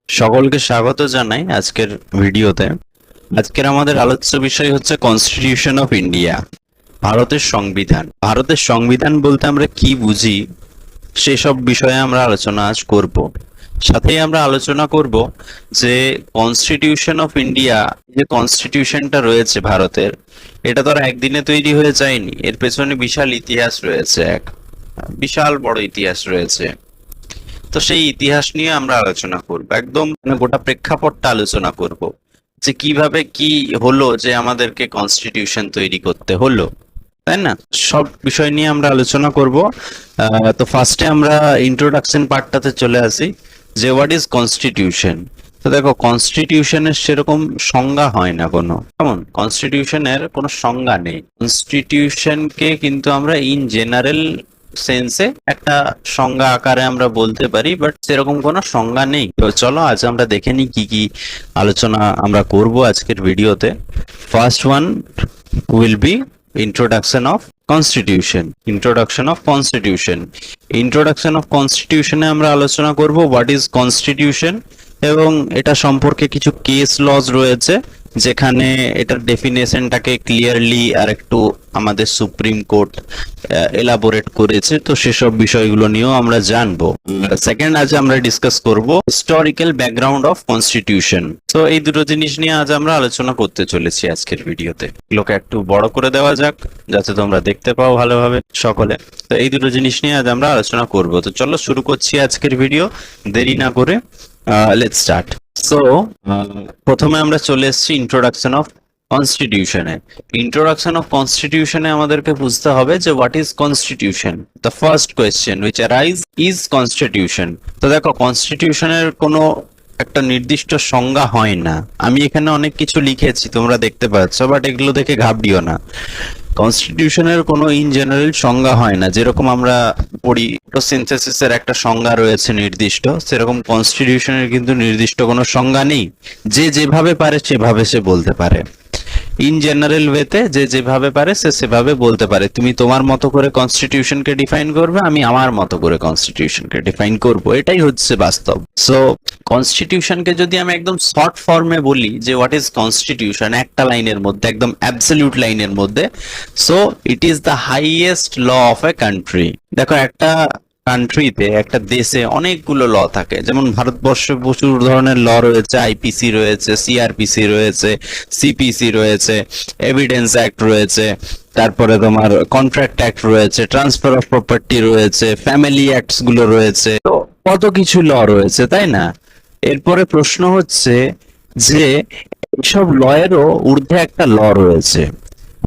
সকলকে স্বাগত জানাই আজকের ভিডিওতে। আজকের আমাদের আলোচ্য বিষয় হচ্ছে কনস্টিটিউশন অফ ইন্ডিয়া, ভারতের সংবিধান। ভারতের সংবিধান বলতে আমরা কি বুঝি সেসব বিষয়ে আমরা আলোচনা আজ করব। সাথেই আমরা আলোচনা করব যে কনস্টিটিউশন অফ ইন্ডিয়া, যে কনস্টিটিউশনটা রয়েছে ভারতের, এটা তো আর একদিনে তৈরি হয়ে যায়নি। এর পেছনে বিশাল ইতিহাস রয়েছে, এক বিশাল বড় ইতিহাস রয়েছে। তো সেই ইতিহাস নিয়ে আমরা আলোচনা করব, একদম গোটা প্রেক্ষাপটটা আলোচনা করব যে কিভাবে কি হলো যে আমাদেরকে কনস্টিটিউশন তৈরি করতে হলো, তাই না? সব বিষয় নিয়ে আমরা আলোচনা করব। তো ফার্স্টে আমরা ইন্ট্রোডাকশন পার্টটাতে চলে আসি যে হোয়াট ইজ কনস্টিটিউশন। তো দেখো, কনস্টিটিউশনের সেরকম সংজ্ঞা হয় না কোনো, কেমন, কনস্টিটিউশনের কোনো সংজ্ঞা নেই। কনস্টিটিউশনকে কিন্তু আমরা ইন জেনারেল সেন্সে একটা সংজ্ঞা আকারে আমরা বলতে পারি, বাট সেরকম কোনো সংজ্ঞা নেই। তো চলো আজ আমরা দেখে নিই কি কি আলোচনা আমরা করব আজকের ভিডিওতে। First one will be introduction of constitution, introduction of constitution, introduction of constitution এ আমরা আলোচনা করব what is constitution এবং এটা সম্পর্কে কিছু কেস লজ রয়েছে যেখানে এটার ডেফিনেশনটাকে ক্লিয়ারলি আর একটু আমাদের সুপ্রিম কোর্ট এলাবোরেট করেছে। তো সেসব বিষয়গুলো নিয়েও আমরা জানবো। সেকেন্ড, আজ আমরা ডিসকাস করব হিস্টোরিক্যাল ব্যাকগ্রাউন্ড অফ কনস্টিটিউশন। তো এই দুটো জিনিস নিয়ে আজ আমরা আলোচনা করতে চলেছি আজকের ভিডিওতে। এগুলোকে একটু বড় করে দেওয়া যাক যাতে তোমরা দেখতে পাও ভালোভাবে সকলে। তো এই দুটো জিনিস নিয়ে আজ আমরা আলোচনা করব। তো চলো শুরু করছি আজকের ভিডিও, দেরি না করে। Let's start. সো প্রথমে আমরা চলে এসেছি ইন্ট্রোডাকশন অফ কনস্টিটিউশনে। ইন্ট্রোডাকশন অফ কনস্টিটিউশনে আমাদেরকে বুঝতে হবে যে what is constitution. The first question which arise is constitution. তো দেখো, কনস্টিটিউশনের কোনো একটা নির্দিষ্ট সংজ্ঞা হয় না। আমি এখানে অনেক কিছু লিখেছি, তোমরা দেখতে পাচ্ছ, বাট এগুলো দেখে ঘাবড়িও না। কনস্টিটিউশনের কোনো ইন জেনারেল সংজ্ঞা হয় না। যেরকম আমরা পড়ি ফটোসিনথেসিসের একটা সংজ্ঞা রয়েছে নির্দিষ্ট, সেরকম কনস্টিটিউশনের কিন্তু নির্দিষ্ট কোনো সংজ্ঞা নেই। যে যেভাবে পারে সেভাবে সে বলতে পারে। ইন জেনারেল ওয়েতে যে যেভাবে পারে সে সেভাবে বলতে পারে। তুমি তোমার মতো করে কনস্টিটিউশনকে ডিফাইন করবে, আমি আমার মতো করে কনস্টিটিউশনকে ডিফাইন করব, এটাই হচ্ছে বাস্তব। সো কনস্টিটিউশনকে যদি আমি একদম শর্ট ফর্মে বলি যে হোয়াট ইজ কনস্টিটিউশন, একটা লাইনের মধ্যে, একদম অ্যাবসলিউট লাইনের মধ্যে, so it is the highest law of a country. দেখো, একটা কান্ট্রিতে, একটা দেশে অনেকগুলো ল থাকে। যেমন ভারতবর্ষে প্রচুর ধরনের ল রয়েছে, আইপিসি রয়েছে, সিআরপিসি রয়েছে, সিপিসি রয়েছে, এভিডেন্স অ্যাক্ট রয়েছে, তারপরে তোমার কন্ট্রাক্ট অ্যাক্ট রয়েছে, ট্রান্সফার অফ প্রপার্টি রয়েছে, ফ্যামিলি অ্যাক্টস গুলো রয়েছে, তো কত কিছু ল রয়েছে, তাই না? এরপরে প্রশ্ন হচ্ছে যে এসব লয়েরও ঊর্ধ্বে একটা ল রয়েছে,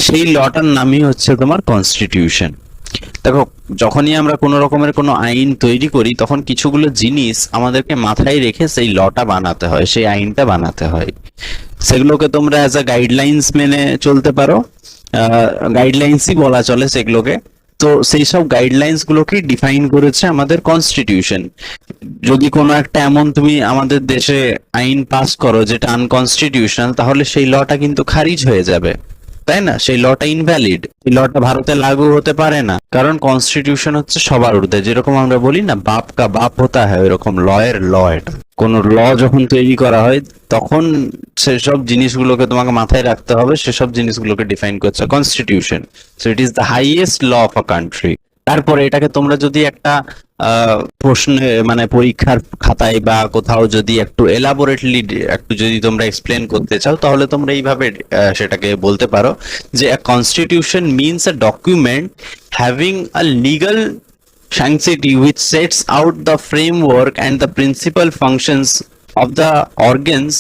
সেই লটার নামই হচ্ছে তোমার কনস্টিটিউশন। দেখো, যখনই আমরা কোনো রকমের কোনো আইন তৈরি করি তখন কিছুগুলো জিনিস আমাদেরকে মাথায় রেখে সেই লটা বানাতে হয়, সেই আইনটা বানাতে হয়। সেগুলোকে তোমরা অ্যাজ আ গাইডলাইন্স মেনে চলতে পারো, গাইডলাইন্সই বলা চলে সেগুলোকে। তো সেই সব গাইডলাইন্স গুলোকে ডিফাইন করেছে আমাদের কনস্টিটিউশন। যদি কোনো একটা এমন তুমি আমাদের দেশে আইন পাস করো যেটা আনকনস্টিটিউশনাল, তাহলে সেই লটা কিন্তু খারিজ হয়ে যাবে, তাই না? সেই লটা ইনভ্যালিড, এই লটা ভারতে লাগু হতে পারে না, কারণ কনস্টিটিউশন হচ্ছে সবার ঊর্ধ্বে। যেরকম আমরা বলি না, বাপ কা বাপ হতা হয়, ওরকম লয়ের ল এটা। কোন ল যখন তৈরি করা হয় তখন সেসব জিনিসগুলোকে তোমাকে মাথায় রাখতে হবে, সেসব জিনিসগুলোকে ডিফাইন করছে constitution. So it is the highest law of a country. তারপরে এটাকে তোমরা যদি একটা প্রশ্নে, মানে পরীক্ষার খাতায় বা কোথাও যদি একটু এলাবোরেটলি একটু যদি তোমরা এক্সপ্লেন করতে চাও, তাহলে তোমরা এইভাবে সেটাকে বলতে পারো যে a constitution means a document having a legal sanctity which sets out the framework and the principal functions of the organs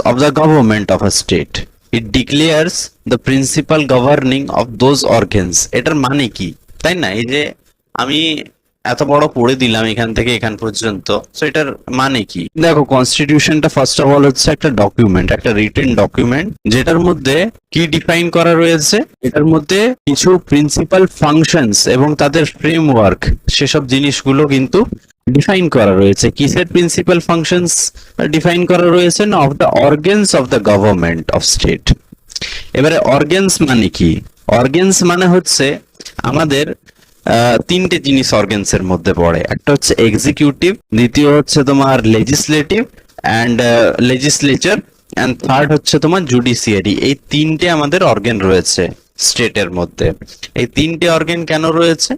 of the government of a state. It declares the principal governing of those organs. এটার মানে কি, তাই না? এই যে আমি এত বড় পড়ে দিলাম এখান থেকে এখান পর্যন্ত, সো এটার মানে কি? দেখো, কনস্টিটিউশনটা ফার্স্ট অফ অল হচ্ছে একটা ডকুমেন্ট, একটা রিটেন ডকুমেন্ট, যেটার মধ্যে কি ডিফাইন করা রয়েছে, এটার মধ্যে কিছু প্রিন্সিপাল ফাংশনস এবং তাদের ফ্রেমওয়ার্ক, সেসব জিনিসগুলো কিন্তু ডিফাইন করা রয়েছে। কিসের প্রিন্সিপাল ফাংশনস ডিফাইন করা রয়েছে? না, of the organs of the government of state. এবারে অর্গানস মানে কি? অর্গানস মানে হচ্ছে আমাদের তিনটে জিনিস অর্গেনস এর মধ্যে পড়ে। একটা হচ্ছে এক্সিকিউটিভ, দ্বিতীয় হচ্ছে তোমার legislative and legislature, and third হচ্ছে তোমার জুডিশিয়ারি। এই তিনটে আমাদের অর্গান রয়েছে স্টেটের মধ্যে। এই তিনটে অর্গান কেন রয়েছে?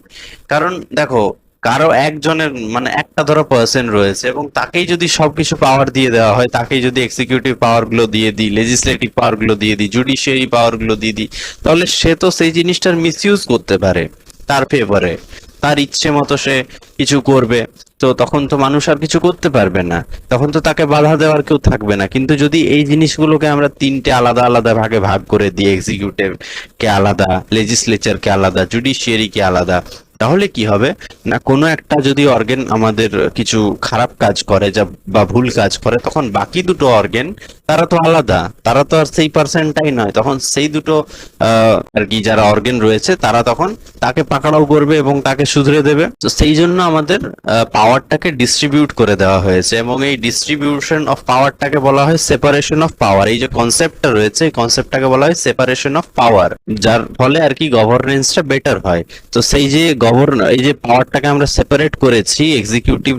কারণ দেখো, কারো একজনের মানে একটা ধরো পার্সন রয়েছে এবং তাকেই যদি সবকিছু পাওয়ার দিয়ে দেওয়া হয়, তাকেই যদি এক্সিকিউটিভ পাওয়ার গুলো দিয়ে দিই, লেজিসলেটিভ পাওয়ার গুলো দিয়ে দিই, জুডিশিয়ারি পাওয়ার গুলো দিয়ে দিই, তাহলে সে তো সেই জিনিসটার মিসইউজ করতে পারে তার ফেভারে, তার ইচ্ছে মতো সে কিছু করবে। তো তখন তো মানুষ আর কিছু করতে পারবে না, তখন তো তাকে বাধা দেওয়ার কেউ থাকবে না। কিন্তু যদি এই জিনিসগুলোকে আমরা তিনটে আলাদা আলাদা ভাগে ভাগ করে দিই, এক্সিকিউটিভ কে আলাদা, লেজিসলেচার কে আলাদা, জুডিশিয়ারি কে আলাদা, তাহলে কি হবে না, কোনো একটা যদি অর্গান আমাদের কিছু খারাপ কাজ করে বা ভুল কাজ করে, তখন বাকি দুটো অর্গান তারা তো আলাদা, তারা তো আর সেই পার্সেন্টটাই নয়, তখন সেই দুটো আর কি যারা অর্গান রয়েছে তারা তখন তাকে পাকড়াও করবে এবং তাকে শুধরে দেবে। তো সেই জন্য আমাদের পাওয়ারটাকে ডিস্ট্রিবিউট করে দেওয়া হয়েছে, এবং এই ডিস্ট্রিবিউশন অফ পাওয়ারটাকে বলা হয় সেপারেশন অফ পাওয়ার। এই যে কনসেপ্টটা রয়েছে, এই কনসেপ্টটাকে বলা হয় সেপারেশন অফ পাওয়ার, যার ফলে আর কি গভর্নেন্সটা বেটার হয়। তো সেই যে এই যে পাওয়ারটাকে আমরা সেপারেট করেছি, এক্সিকিউটিভ,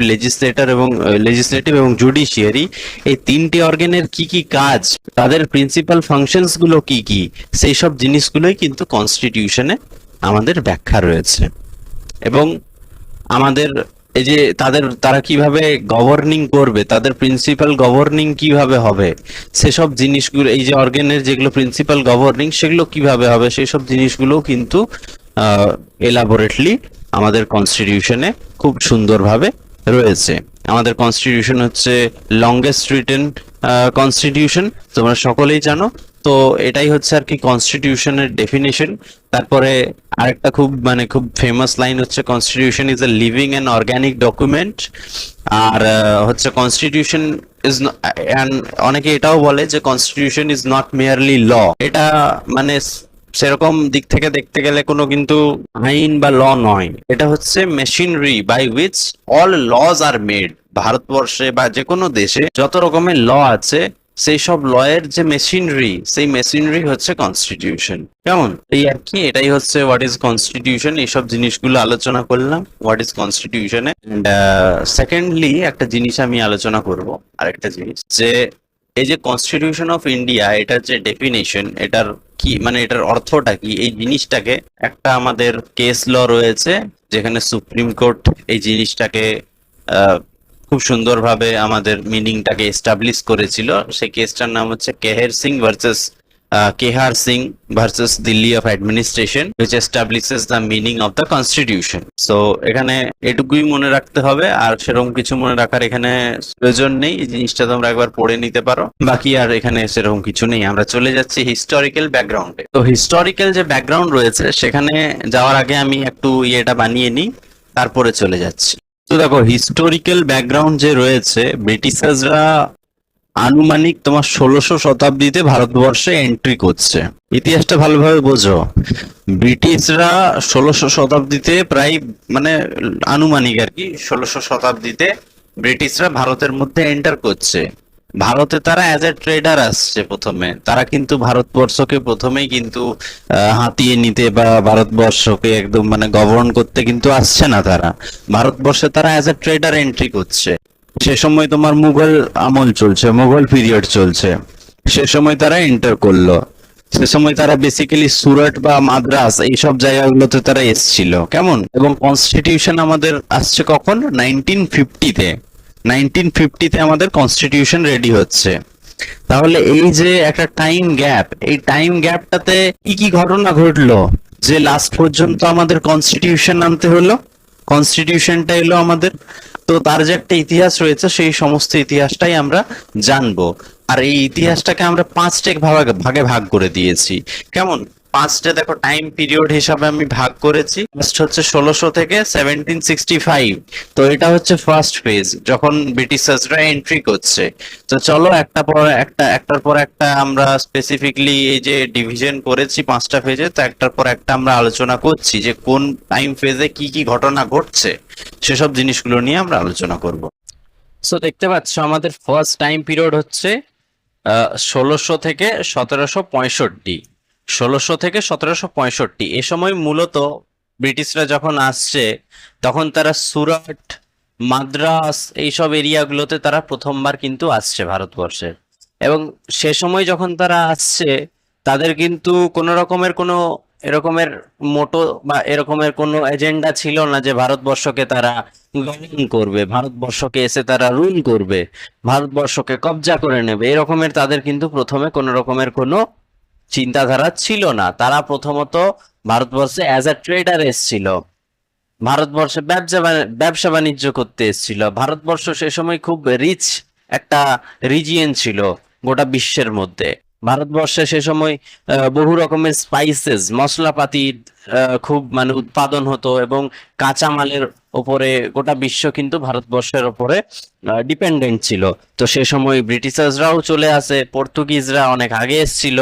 লেজিসলেটিভ এবং জুডিশিয়ারি, এই তিনটি অর্গানের কি কি কাজ, তাদের প্রিন্সিপাল ফাংশনস গুলো কি কি, সেই সব জিনিসগুলোই কিন্তু কনস্টিটিউশনে আমাদের ব্যাখ্যা রয়েছে। এবং আমাদের এই যে তারা কিভাবে গভর্নিং করবে, তাদের প্রিন্সিপাল গভর্নিং কিভাবে হবে, সেসব জিনিসগুলো, এই যে অর্গানের যেগুলো প্রিন্সিপাল গভর্নিং সেগুলো কিভাবে হবে, সেই সব জিনিসগুলো কিন্তু এলাবোরেটলি আমাদের কনস্টিটিউশনে খুব সুন্দরভাবে রয়েছে। আমাদের কনস্টিটিউশন হচ্ছে লংগেস্ট রিটেন কনস্টিটিউশন, তোমরা সকলেই জানো। তো এটাই হচ্ছে আর কি কনস্টিটিউশনের ডেফিনেশন। তারপরে আরেকটা খুব ফেমাস লাইন হচ্ছে, constitution is a living and organic document. আর হচ্ছে কনস্টিটিউশন ইজ, অনেকে এটাও বলে যে constitution is not merely law. এটা মানে সেরকম দিক থেকে দেখতে গেলে কোনো কিন্তু আইন বা ল নয়, এটা হচ্ছে machinery by which all laws are made. ভারতবর্ষে বা যে কোনো দেশে যত রকমের ল আছে, সেই সব লয়ের যে মেশিনারি, সেই মেশিনারি হচ্ছে কনস্টিটিউশন। কেমন? এই আর কি, এটাই হচ্ছে হোয়াট ইজ কনস্টিটিউশন। এইসব জিনিসগুলো আলোচনা করলাম হোয়াট ইজ কনস্টিটিউশনে। এন্ড সেকেন্ডলি একটা জিনিস আমি আলোচনা করব, আরেকটা জিনিস, যে এই যে কনস্টিটিউশন অফ ইন্ডিয়া, এটার যে ডেফিনেশন, এটার কি মানে এটার অর্থটা কি, এই জিনিসটাকে একটা আমাদের কেস ল রয়েছে, যেখানে সুপ্রিম কোর্ট এই জিনিসটাকে খুব সুন্দরভাবে আমাদের মিনিংটাকে এস্টাবলিশ করেছিল। সেই কেসটার নাম হচ্ছে Kehar Singh versus Delhi of administration, which establishes the meaning of the constitution. So এখানে এটুকুই মনে রাখতে হবে, আর সেরকম কিছু মনে রাখার এখানে প্রয়োজন নেই। এই জিনিসটা তোমরা একবার পড়ে নিতে পারো, বাকি আর এখানে সেরকম কিছু নেই। আমরা চলে যাচ্ছি হিস্টোরিক্যাল ব্যাকগ্রাউন্ডে। তো হিস্টোরিক্যাল যে ব্যাকগ্রাউন্ড রয়েছে, সেখানে যাওয়ার আগে আমি একটু ইয়েটা বানিয়ে নিই, তারপরে চলে যাচ্ছি। তো দেখো, হিস্টোরিক্যাল ব্যাকগ্রাউন্ড যে রয়েছে, ব্রিটিশার্সরা আনুমানিক তোমার 1600 শতাব্দীতে ভারতবর্ষে এন্ট্রি করছে। ইতিহাসটা ভালোভাবে বোঝো। ব্রিটিশরা 1600 শতাব্দীতে প্রায় মানে আনুমানিক আর কি 1600 শতাব্দীতে ব্রিটিশরা ভারতের মধ্যে এন্টার করছে। ভারতে তারা অ্যাজ এ ট্রেডার আসছে প্রথমে, তারা কিন্তু ভারতবর্ষকে প্রথমেই কিন্তু হাতিয়ে নিতে বা ভারতবর্ষকে একদম মানে গভর্ন করতে কিন্তু আসছে না। তারা ভারতবর্ষে তারা অ্যাজ এ ট্রেডার এন্ট্রি করছে। সে সময় তোমার মুঘল আমল চলছে, মুঘল পিরিয়ড চলছে, সে সময় তারা এন্টার করলো। সে সময় তারা বেসিক্যালি সুরাট বা মাদ্রাস এইসব জায়গাগুলোতে তারা এসছিল। কেমন? এবং কনস্টিটিউশন আমাদের আসছে কখন? 1950-তে। 1950-তে আমাদের কনস্টিটিউশন রেডি হচ্ছে। তাহলে এই যে একটা টাইম গ্যাপ, এই টাইম গ্যাপটাতে কি কি ঘটনা ঘটলো যে লাস্ট পর্যন্ত আমাদের কনস্টিটিউশন আনতে হলো? কনস্টিটিউশনটা এলো আমাদের। তো তার যে একটা ইতিহাস রয়েছে, সেই সমস্ত ইতিহাসটাই আমরা জানবো। আর এই ইতিহাসটাকে আমরা 5টে ভাগে ভাগ করে দিয়েছি। কেমন? 5টে দেখো টাইম পিরিয়ড হিসাবে আমি ভাগ করেছি। ফার্স্ট হচ্ছে 1600 থেকে 1765। তো এটা হচ্ছে ফার্স্ট ফেজ, যখন ব্রিটিশার্সরা এন্ট্রি করছে। তো চলো একটার পর একটা আমরা স্পেসিফিকলি এই যে ডিভিশন করেছি 5টা ফেজে, তো একটার পর একটা আমরা আলোচনা করছি যে কোন টাইম ফেজে কি কি ঘটনা ঘটছে, সেসব জিনিসগুলো নিয়ে আমরা আলোচনা করব। সো দেখতে পাচ্ছ, আমাদের ফার্স্ট টাইম পিরিয়ড হচ্ছে 1600 থেকে 1765। 1600 থেকে 1765 এ সময় মূলত ব্রিটিশরা যখন আসছে তখন তারা সুরাট, মাদ্রাস এইসব এরিয়াগুলোতে তারা প্রথমবার কিন্তু আসছে ভারতবর্ষে। এবং সে সময় যখন তারা আসছে, তাদের কিন্তু কোনো রকমের কোনো এরকমের মোটো বা এরকমের কোনো এজেন্ডা ছিল না যে ভারতবর্ষকে তারা গভর্ন করবে, ভারতবর্ষকে এসে তারা রুল করবে, ভারতবর্ষকে কবজা করে নেবে। এরকমের তাদের কিন্তু প্রথমে কোনো রকমের কোনো চিন্তাধারা ছিল না। তারা প্রথমত ভারতবর্ষে অ্যাজ আ ট্রেডার এসেছিল, ভারতবর্ষে ব্যবসা বাণিজ্য করতে এসেছিল। ভারতবর্ষ সে সময় খুব রিচ একটা রিজিয়ন ছিল গোটা বিশ্বের মধ্যে। ভারতবর্ষে সে সময় বহু রকমের স্পাইসেস, মশলাপাতি খুব মানে উৎপাদন হতো, এবং কাঁচামালের ওপরে গোটা বিশ্ব কিন্তু ভারতবর্ষের ওপরে ডিপেন্ডেন্ট ছিল। তো সে সময় ব্রিটিশার্সরাও চলে আসে, পর্তুগিজরা অনেক আগে এসেছিল,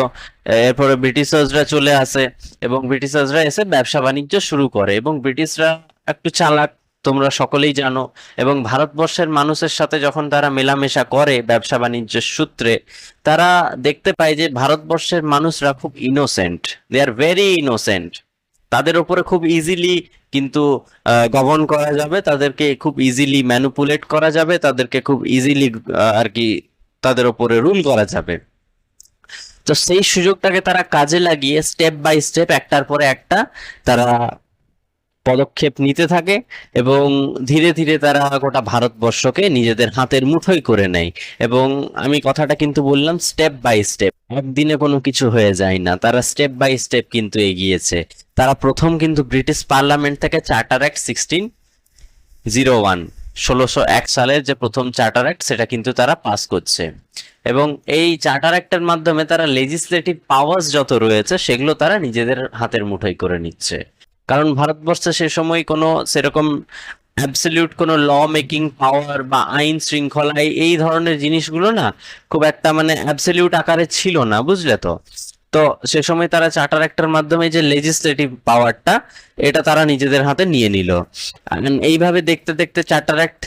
এরপরে ব্রিটিশার্সরা চলে আসে, এবং ব্রিটিশার্সরা এসে ব্যবসা বাণিজ্য শুরু করে। এবং ব্রিটিশরা একটু চালাক, তোমরা সকলেই জানো। এবং ভারতবর্ষের মানুষের সাথে যখন তারা মেলামেশা করে ব্যবসা বাণিজ্যের সূত্রে, তারা দেখতে পায় যে ভারতবর্ষের মানুষরা খুব innocent, they are very innocent. তাদের উপরে খুব ইজিলি কিন্তু গভর্ন করা যাবে, তাদেরকে খুব ইজিলি ম্যানুপুলেট করা যাবে, তাদেরকে খুব ইজিলি আর কি তাদের উপরে রুল করা যাবে। তো সেই সুযোগটাকে তারা কাজে লাগিয়ে স্টেপ বাই স্টেপ একটার পরে একটা তারা পদক্ষেপ নিতে থাকে, এবং ধীরে ধীরে তারা গোটা ভারতবর্ষকে নিজেদের হাতের মুঠোয় করে নেয়। এবং আমি কথাটা কিন্তু বললাম স্টেপ বাই স্টেপ, একদিনে কোনো কিছু হয়ে যায় না, তারা স্টেপ বাই স্টেপ কিন্তু এগিয়েছে। তারা প্রথম কিন্তু ব্রিটিশ পার্লামেন্ট থেকে চার্টার অ্যাক্ট 1601, 1601 সালের যে প্রথম চার্টার অ্যাক্ট, সেটা কিন্তু তারা পাস করছে। এবং এই চার্টার অ্যাক্টের মাধ্যমে তারা লেজিসলেটিভ পাওয়ার্স যত রয়েছে সেগুলো তারা নিজেদের হাতের মুঠোয় করে নিচ্ছে। কারণ ভারতবর্ষে সে সময় কোনো সেরকম অ্যাবসলিউট কোনো ল মেকিং পাওয়ার বা আইন শৃঙ্খলা এই ধরনের জিনিসগুলো না খুব একটা মানে অ্যাবসলিউট আকারে ছিল না, বুঝলে তো। তো সে সময় তারা চার্টার অ্যাক্টের মাধ্যমে যে লেজিসলেটিভ পাওয়ারটা, এটা তারা নিজেদের হাতে নিয়ে নিল। এইভাবে দেখতে দেখতে charter act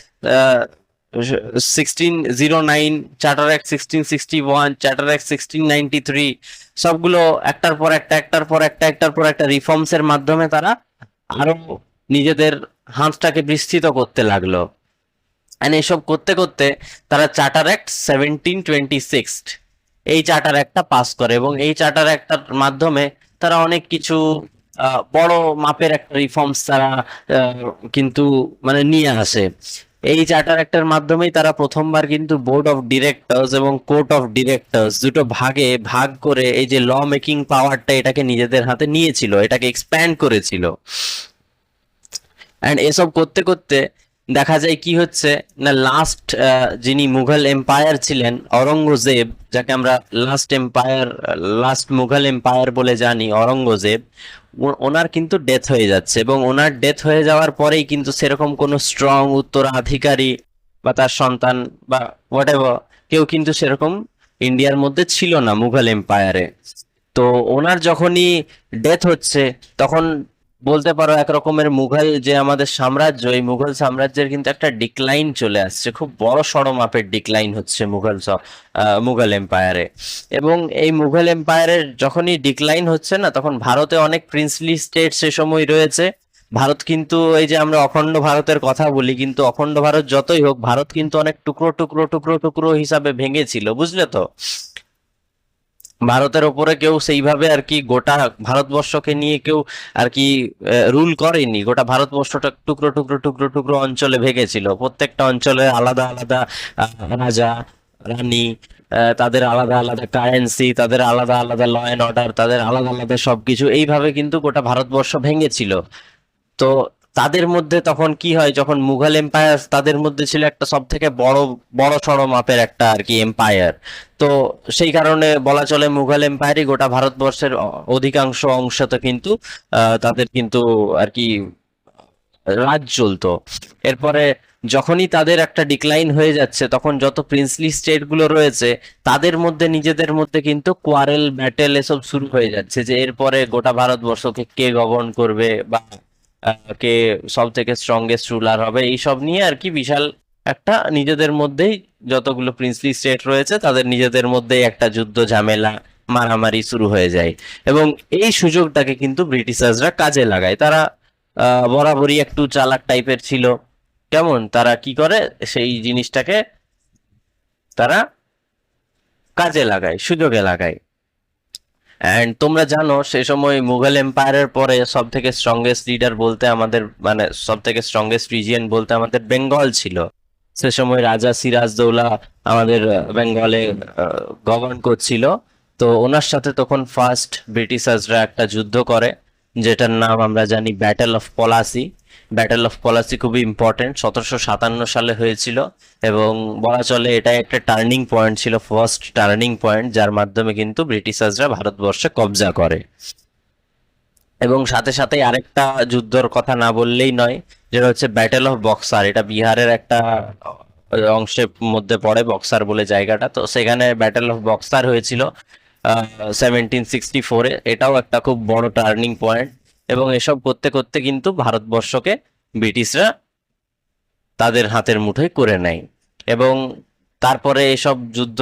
1609, charter act 1661, charter act 1693, সবগুলো একটার পর একটা একটার পর একটা একটার পর একটা রিফর্মস এর মাধ্যমে তারা আরো নিজেদের হাতটাকে বিস্তৃত করতে লাগলো। এন্ড এসব করতে করতে তারা চার্টার অ্যাক্ট 1726, এই চার্টার অ্যাক্টটা পাস করে। এবং এই চার্টার অ্যাক্টটার মাধ্যমে তারা অনেক কিছু বড় মাপের একটা রিফর্মস তারা কিন্তু মানে নিয়ে আসে। এই চার্টার অ্যাক্টের মাধ্যমেই তারা প্রথমবার কিন্তু বোর্ড অফ ডিরেক্টরস এবং কোর্ট অফ ডিরেক্টরস দুটো ভাগে ভাগ করে এই যে ল মেকিং পাওয়ারটা, এটাকে নিজেদের হাতে নিয়েছিল, এটাকে এক্সপ্যান্ড করেছিল। অ্যান্ড এসব করতে করতে দেখা যায় কি হচ্ছে না, লাস্ট যিনি মুঘল এম্পায়ার ছিলেন অরঙ্গজেব, যাকে আমরা লাস্ট মুঘল এম্পায়ার বলে জানি, অরঙ্গজেব, ওনার কিন্তু ডেথ হয়ে যাচ্ছে। এবং ওনার ডেথ হয়ে যাওয়ার পরেই কিন্তু সেরকম কোনো স্ট্রং উত্তরাধিকারী বা তার সন্তান বা হোয়াট এভার কেউ কিন্তু সেরকম ইন্ডিয়ার মধ্যে ছিল না মুঘল এম্পায়ারে। তো ওনার যখনই ডেথ হচ্ছে, তখন বলতে পারো এক রকমের মুঘল যে আমাদের সাম্রাজ্য, এই মুঘল সাম্রাজ্যের কিন্তু একটা ডিক্লাইন চলে আসছে, খুব বড় সড় মাপের ডিক্লাইন হচ্ছে মুঘল এম্পায়ারে। এবং এই মুঘল এম্পায়ারের যখনই ডিক্লাইন হচ্ছে না, তখন ভারতে অনেক প্রিন্সলি স্টেট সে সময় রয়েছে। ভারত কিন্তু এই যে আমরা অখণ্ড ভারতের কথা বলি, কিন্তু অখণ্ড ভারত যতই হোক, ভারত কিন্তু অনেক টুকরো টুকরো টুকরো টুকরো হিসাবে ভেঙেছিল, বুঝলে তো। ভারতের ওপরে কেউ সেইভাবে আর কি গোটা ভারতবর্ষকে নিয়ে কেউ আর কি রুল করেনি। গোটা ভারতবর্ষটা টুকরো টুকরো টুকরো টুকরো অঞ্চলে ভেঙেছিল, প্রত্যেকটা অঞ্চলে আলাদা আলাদা রাজা রানী, তাদের আলাদা আলাদা কারেন্সি, তাদের আলাদা আলাদা ল অ্যান্ড অর্ডার, তাদের আলাদা আলাদা সবকিছু, এইভাবে কিন্তু গোটা ভারতবর্ষ ভেঙেছিল। তো তাদের মধ্যে তখন কি হয়, যখন মুঘল এম্পায়ার, তাদের মধ্যে ছিল একটা সব থেকে বড় বড় সড় মাপের একটা আর কি এম্পায়ার। তো সেই কারণে বলা চলে মুঘল এম্পায়ারই গোটা ভারতবর্ষের অধিকাংশ অংশতে কিন্তু তাদের কিন্তু আর কি রাজ চলতো। এরপরে যখনই তাদের একটা ডিক্লাইন হয়ে যাচ্ছে, তখন যত প্রিন্সলি স্টেট গুলো রয়েছে তাদের মধ্যে নিজেদের মধ্যে কিন্তু কোয়ারেল ব্যাটেল এসব শুরু হয়ে যাচ্ছে, যে এরপরে গোটা ভারতবর্ষকে কে গভর্ন করবে বা কে সব থেকে স্ট্রংগেস্ট রুলার হবে, এইসব নিয়ে আর কি বিশাল একটা নিজেদের মধ্যেই যতগুলো প্রিন্সলি স্টেট রয়েছে তাদের নিজেদের মধ্যেই একটা যুদ্ধ ঝামেলা মারামারি শুরু হয়ে যায়। এবং এই সুযোগটাকে কিন্তু ব্রিটিশার্সরা কাজে লাগায়। তারা বরাবরই একটু চালাক টাইপের ছিল। কেমন তারা কি করে সেই জিনিসটাকে তারা কাজে লাগায়, সুযোগে লাগায়। অ্যান্ড তোমরা জানো সে সময় মুঘল এম্পায়ারের পরে সব থেকে স্ট্রংগেস্ট লিডার বলতে আমাদের, মানে সব থেকে স্ট্রংগেস্ট রিজিয়ন বলতে আমাদের বেঙ্গল ছিল। সে সময় রাজা সিরাজদৌলা আমাদের বেঙ্গলে গভর্ন করছিল। তো ওনার সাথে তখন ফার্স্ট ব্রিটিশার্সরা একটা যুদ্ধ করে, যেটার নাম আমরা জানি battle of Plassey. Battle of Plassey খুবই ইম্পর্টেন্ট, 1757 সালে হয়েছিল, এবং বলা চলে এটা একটা টার্নিং পয়েন্ট ছিল, ফার্স্ট টার্নিং পয়েন্ট, যার মাধ্যমে কিন্তু ব্রিটিশার্সরা ভারতবর্ষে কবজা করে। এবং সাথে সাথে আরেকটা যুদ্ধর কথা না বললেই নয়, যেটা হচ্ছে ব্যাটেল অফ বক্সার। এটা বিহারের একটা অংশের মধ্যে পড়ে, বক্সার বলে জায়গাটা। তো সেখানে ব্যাটেল অফ বক্সার হয়েছিল 1764-এ। এটাও একটা খুব বড় টার্নিং পয়েন্ট। এবং এসব করতে করতে কিন্তু ভারতবর্ষকে ব্রিটিশরা তাদের হাতের মুঠোয় করে নেয়। এবং তারপরে এসব যুদ্ধ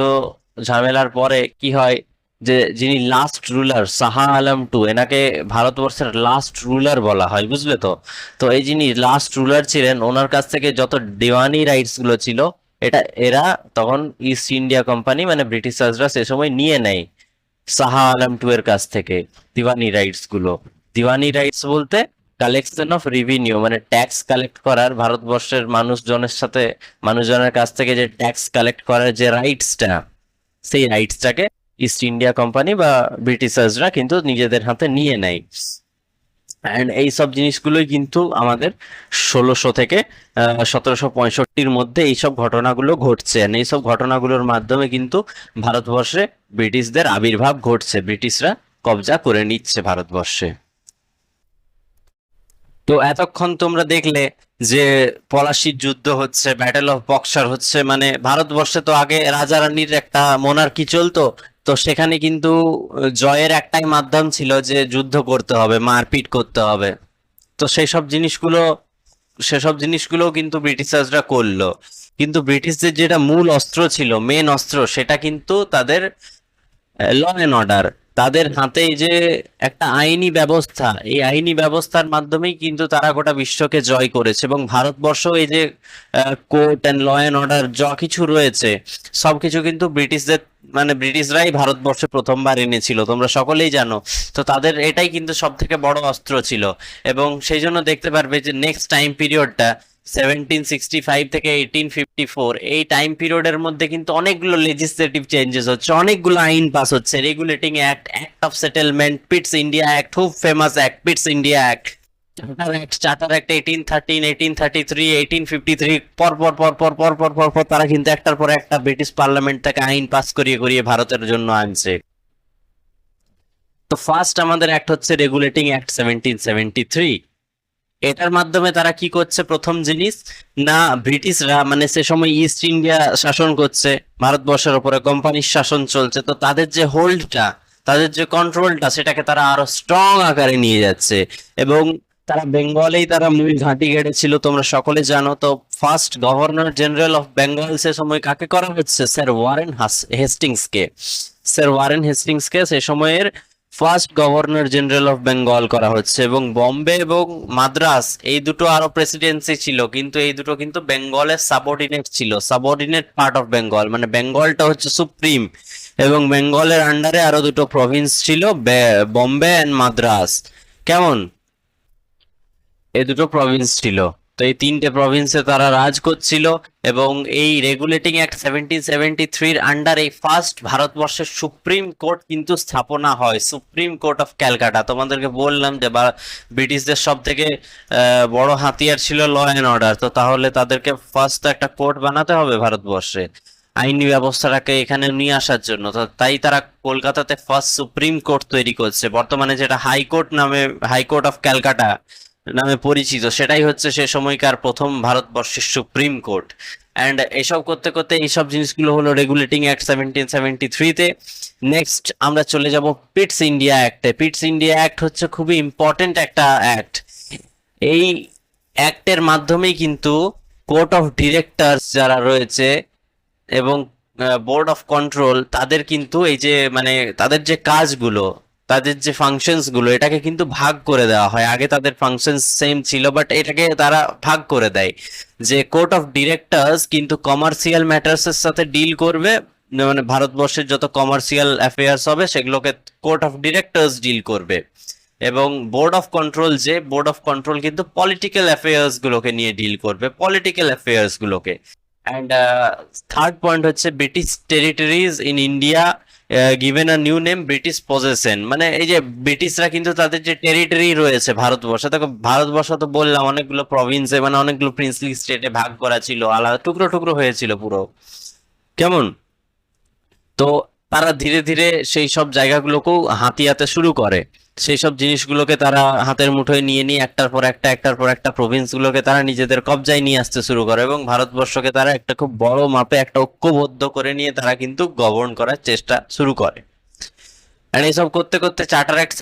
ঝামেলার পরে কি হয়, যে যিনি last ruler Shah Alam two, এনাকে ভারতবর্ষের লাস্ট রুলার বলা হয়, বুঝলে তো। তো এই যিনি লাস্ট রুলার ছিলেন, ওনার কাছ থেকে যত দিওয়ানি রাইটস গুলো ছিল, এটা এরা তখন ইস্ট ইন্ডিয়া কোম্পানি মানে ব্রিটিশার্সরা সে সময় নিয়ে নেয় শাহ আলম টু এর কাছ থেকে দিওয়ানি রাইটস গুলো। দিওয়ানি রাইটস বলতে কালেকশন অফ রেভিনিউ, মানে ট্যাক্স কালেক্ট করার, ভারতবর্ষের মানুষজনের কাছ থেকে যে ট্যাক্স কালেক্ট করার যে রাইটসটা, সেই রাইটসটাকে ইস্ট ইন্ডিয়া কোম্পানি বা ব্রিটিশার্সরা কিন্তু নিজেদের হাতে নিয়ে নেয়। অ্যান্ড এই সব জিনিসগুলোই কিন্তু আমাদের 1600 থেকে 1765-র মধ্যে এইসব ঘটনাগুলো ঘটছে। and এইসব ঘটনাগুলোর মাধ্যমে কিন্তু ভারতবর্ষে ব্রিটিশদের আবির্ভাব ঘটছে, ব্রিটিশরা কবজা করে নিচ্ছে ভারতবর্ষে। তো এতক্ষণ তোমরা দেখলে যে পলাশির যুদ্ধ হচ্ছে, ব্যাটেল অফ বক্সার হচ্ছে, মানে ভারতবর্ষে তো আগে রাজা রানীর একটা মোনার্কি চলতো। তো সেখানে কিন্তু জয়ের একটাই মাধ্যম ছিল যে যুদ্ধ করতে হবে, মারপিট করতে হবে। তো সেসব জিনিসগুলো কিন্তু ব্রিটিশার্সরা করলো। কিন্তু ব্রিটিশদের যেটা মূল অস্ত্র ছিল, মেন অস্ত্র, সেটা কিন্তু তাদের ল অ্যান্ড অর্ডার। তাদের হাতে এই যে একটা আইনি ব্যবস্থা, এই আইনি ব্যবস্থার মাধ্যমেই কিন্তু তারা গোটা বিশ্বকে জয় করেছে। এবং ভারতবর্ষ এই যে court and law and order যা কিছু রয়েছে, সবকিছু কিন্তু ব্রিটিশদের, মানে ব্রিটিশরাই ভারতবর্ষে প্রথমবার এনেছিল, তোমরা সকলেই জানো। তো তাদের এটাই কিন্তু সব থেকে বড় অস্ত্র ছিল। এবং সেই জন্য দেখতে পারবে যে নেক্সট টাইম পিরিয়ডটা 1765 থেকে 1854, এই টাইম পিরিয়ডের মধ্যে কিন্তু অনেকগুলো লেজিসলেটিভ চেঞ্জেস হচ্ছে, অনেকগুলো আইন পাস হচ্ছে, regulating act, act of settlement, Pitt's India act, খুব famous act Pitt's India act, charter act 1813, 1833, 1853, পর পর পর পর পর পর পর পর তারা কিন্তু একটার পর একটা ব্রিটিশ পার্লামেন্ট থেকে আইন পাস করিয়ে করিয়ে ভারতের জন্য আনছে। তো ফার্স্ট আমাদের অ্যাক্ট হচ্ছে রেগুলেটিং অ্যাক্ট 1773। এটার মাধ্যমে তারা কি করছে, প্রথম জিনিস, না ব্রিটিশরা, মানে সে সময় ইস্ট ইন্ডিয়া শাসন করছে ভারতবর্ষের উপরে, কোম্পানির শাসন চলছে, তো তাদের যে হোল্ডটা, তাদের যে কন্ট্রোলটা, সেটাকে তারা আরো স্ট্রং আকারে নিয়ে যাচ্ছে। এবং তারা বেঙ্গলেই তারা মূল ঘাঁটি গেড়েছিল, তোমরা সকলে জানো। তো first governor general of Bengal সে সময় কাকে করা হচ্ছে, স্যার ওয়ারেন হেস্টিংসকে। স্যার ওয়ারেন হেস্টিংসকে সে সময়ের first governor general of Bengal করা হচ্ছে। এবং বম্বে এবং মাদ্রাস, এই দুটো আরো প্রেসিডেন্সি ছিল, কিন্তু এই দুটো কিন্তু বেঙ্গলের সাবঅর্ডিনেট ছিল, সাবঅর্ডিনেট পার্ট অফ বেঙ্গল, মানে বেঙ্গলটা হচ্ছে সুপ্রিম। এবং বেঙ্গলের আন্ডারে আরো দুটো প্রভিন্স ছিল, বম্বে এন্ড মাদ্রাস। কেমন, এই দুটো প্রভিন্স ছিল। তো এই তিনটে প্রভিন্সে তারা রাজ করছিল। এবং এই রেগুলেটিং অ্যাক্ট 1773-র আন্ডার এই ফার্স্ট ভারতবর্ষের সুপ্রিম কোর্ট কিন্তু স্থাপনা হয়, সুপ্রিম কোর্ট অফ ক্যালকাটা। তোমাদেরকে বললাম যে ব্রিটিশদের সব থেকে বড় হাতিয়ার ছিল ল অ্যান্ড অর্ডার। তো তাহলে তাদেরকে ফার্স্ট একটা কোর্ট বানাতে হবে ভারতবর্ষে, আইনি ব্যবস্থাটাকে এখানে নিয়ে আসার জন্য। তো তাই তারা কলকাতাতে ফার্স্ট সুপ্রিম কোর্ট তৈরি করছে, বর্তমানে যেটা হাইকোর্ট নামে, হাইকোর্ট অফ ক্যালকাটা নামে পরিচিত, সেটাই হচ্ছে সে সময়কার প্রথম ভারতবর্ষের সুপ্রিম কোর্ট। অ্যান্ড এসব করতে করতে এইসব জিনিসগুলো হলো রেগুলেটিং অ্যাক্ট 1773-তে। নেক্সট আমরা চলে যাব পিটস ইন্ডিয়া অ্যাক্টে। পিটস ইন্ডিয়া অ্যাক্ট হচ্ছে খুবই ইম্পর্টেন্ট একটা অ্যাক্ট। এই অ্যাক্টের মাধ্যমেই কিন্তু কোর্ট অফ ডিরেক্টরস যারা রয়েছে এবং বোর্ড অফ কন্ট্রোল, তাদের কিন্তু এই যে মানে তাদের যে কাজগুলো, তাদের যে ফাংশনস গুলো এটাকে কিন্তু ভাগ করে দেওয়া হয়। আগে তাদের ফাংশন সেম ছিল, বাট এটাকে তারা ভাগ করে দেয় যে কোর্ট অফ ডিরেক্টরস কিন্তু কমার্শিয়াল ম্যাটার্স এর সাথে ডিল করবে, মানে ভারতবর্ষের যত কমার্শিয়াল অ্যাফেয়ার্স হবে সেগুলোকে কোর্ট অফ ডিরেক্টরস ডিল করবে। এবং বোর্ড অফ কন্ট্রোল, যে বোর্ড অফ কন্ট্রোল কিন্তু পলিটিক্যাল অ্যাফেয়ার্স গুলোকে নিয়ে ডিল করবে, পলিটিক্যাল অ্যাফেয়ার্স গুলোকে। অ্যান্ড থার্ড পয়েন্ট হচ্ছে British territories in India given a new name British possession. মানে এই যে ব্রিটিশরা কিন্তু তাদের যে টেরিটরি রয়েছে ভারতবর্ষে, দেখো ভারতবর্ষ তো বললাম অনেকগুলো প্রভিন্সে, মানে অনেকগুলো প্রিন্সলি স্টেটে ভাগ করা ছিল, আলাদা টুকরো টুকরো হয়েছিল পুরো, কেমন? তো তারা ধীরে ধীরে সেই সব জায়গাগুলোকেও হাতিয়াতে শুরু করে, সেই সব জিনিসগুলোকে তারা হাতের মুঠোয় নিয়ে নিয়ে একটার পর একটা প্রভিন্স গুলোকে তারা নিজেদের কবজায় নিয়ে আসতে শুরু করে, এবং ভারতবর্ষকে তারা একটা খুব বড় মাপে একটা ঐক্যবদ্ধ করে নিয়ে তারা কিন্তু গভর্ন করার চেষ্টা শুরু করে। এন্ড এইসব করতে করতে চার্টার অ্যাক্ট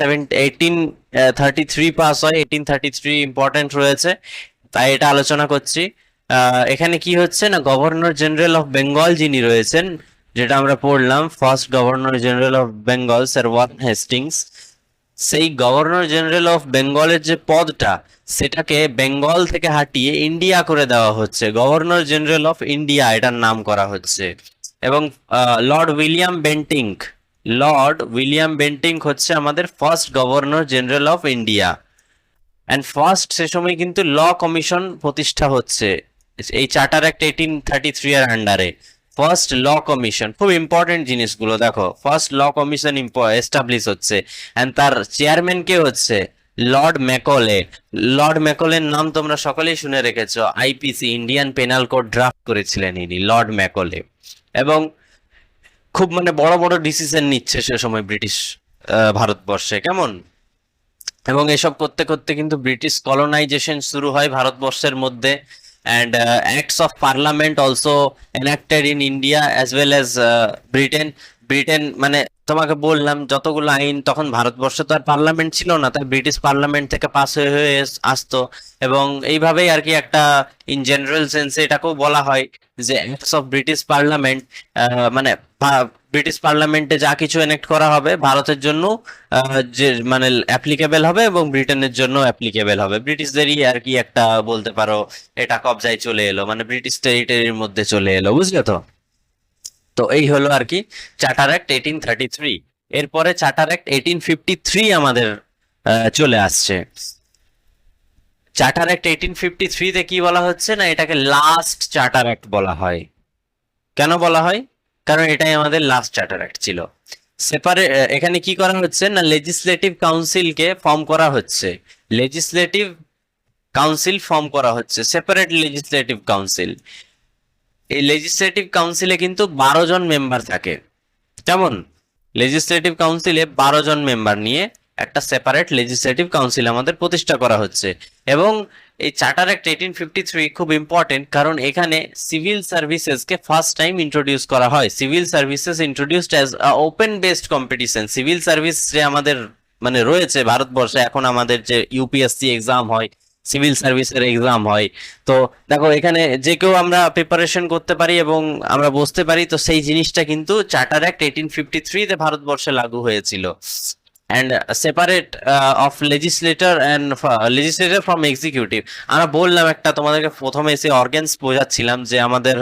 1833 পাস হয়। 1833 ইম্পর্টেন্ট রয়েছে, তাই এটা আলোচনা করছি। এখানে কি হচ্ছে না, গভর্নর জেনারেল অফ বেঙ্গল যিনি রয়েছেন, যেটা আমরা পড়লাম, first governor general of Bengal sir Warren Hastings, সেই গভর্নর জেনারেল অফ বেঙ্গলের যে পদটা সেটাকে বেঙ্গল থেকে হাটিয়ে ইন্ডিয়া করে দেওয়া হচ্ছে, গভর্নর জেনারেল অফ ইন্ডিয়া এটার নাম করা হচ্ছে। এবং লর্ড উইলিয়াম বেন্টিঙ্ক হচ্ছে আমাদের first governor general of India. And first সে সময় কিন্তু ল কমিশন প্রতিষ্ঠা হচ্ছে এই চার্টার অ্যাক্ট 1833 এর আন্ডারে। ফার্স্ট ল কমিশন, খুব ইম্পর্টেন্ট জিনিসগুলো দেখো, ফার্স্ট ল কমিশন এস্টাবলিশ হচ্ছে, অ্যান্ড তার চেয়ারম্যান কে হচ্ছে লর্ড ম্যাকলে। লর্ড ম্যাকলের নাম তোমরা সকলেই শুনে রেখেছো, IPC Indian penal code draft করেছিলেন ইনি, লর্ড ম্যাকলে। এবং খুব মানে বড় বড় ডিসিশন নিচ্ছে সে সময় ব্রিটিশ ভারতবর্ষে, কেমন? এবং এসব করতে করতে কিন্তু ব্রিটিশ কলোনাইজেশন শুরু হয় ভারতবর্ষের মধ্যে। And acts of parliament also enacted in India as well as Britain. Britain মানে তোমাকে বললাম যতগুলো আইন, তখন ভারতবর্ষে তো আর পার্লামেন্ট ছিল না, তাই ব্রিটিশ পার্লামেন্ট থেকে পাস হয়ে হয়ে আসতো। এবং এইভাবেই আর কি একটা ইন জেনারেল সেন্সে এটাকেও বলা হয় যে অ্যাক্টস অফ ব্রিটিশ পার্লামেন্ট, মানে ব্রিটিশ পার্লামেন্টে যা কিছু এনেক্ট করা হবে ভারতের জন্য যে মানে অ্যাপ্লিকেবল হবে এবং ব্রিটেনের জন্য অ্যাপ্লিকেবল হবে। ব্রিটিশদেরই আর কি একটা বলতে পারো এটা কবজায় চলে এলো, মানে ব্রিটিশ টেরিটরির মধ্যে চলে এলো, বুঝলে তো? তো এই হলো আর কি চার্টার অ্যাক্ট 1833। এরপরে চার্টার অ্যাক্ট 1853 আমাদের চলে আসছে। চার্টার অ্যাক্ট 1853 তে কি বলা হচ্ছে না, এটাকে লাস্ট চার্টার অ্যাক্ট বলা হয়। কেন বলা হয়? কারণ এটাই আমাদের লাস্ট চার্টার অ্যাক্ট ছিল। সেপারেট এখানে কি করা হচ্ছে না, লেজিসলেটিভ কাউন্সিলকে ফর্ম করা হচ্ছে, লেজিসলেটিভ কাউন্সিল ফর্ম করা হচ্ছে, সেপারেট লেজিসলেটিভ কাউন্সিল। এই লেজিসলেটিভ কাউন্সিলে কিন্তু 12 জন মেম্বার থাকে, কেমন? লেজিসলেটিভ কাউন্সিলে 12 জন মেম্বার নিয়ে একটা সেপারেট লেজিসলেটিভ কাউন্সিল আমাদের প্রতিষ্ঠা করা হচ্ছে। এবং এই চার্টার অ্যাক্ট 1853 খুব ইম্পর্টেন্ট, কারণ এখানে সিভিল সার্ভিসেসকে ফার্স্ট টাইম ইন্ট্রোডিউস করা হয়। Civil services introduced as open based competition. Civil service যে আমাদের মানে রয়েছে ভারতবর্ষে, এখন আমাদের যে ইউপিএসসি এক্সাম হয়, সিভিল সার্ভিসের এক্সাম হয়, তো দেখো এখানে যে কেউ আমরা প্রিপারেশন করতে পারি এবং আমরা বসতে পারি, তো সেই জিনিসটা কিন্তু চার্টার অ্যাক্ট 1853 তে ভারতবর্ষে লাগু হয়েছিল। And separate of legislator from executive. আমরা বললাম একটা তোমাদেরকে প্রথমে এসে অর্গানস বোঝাচ্ছিলাম যে আমাদের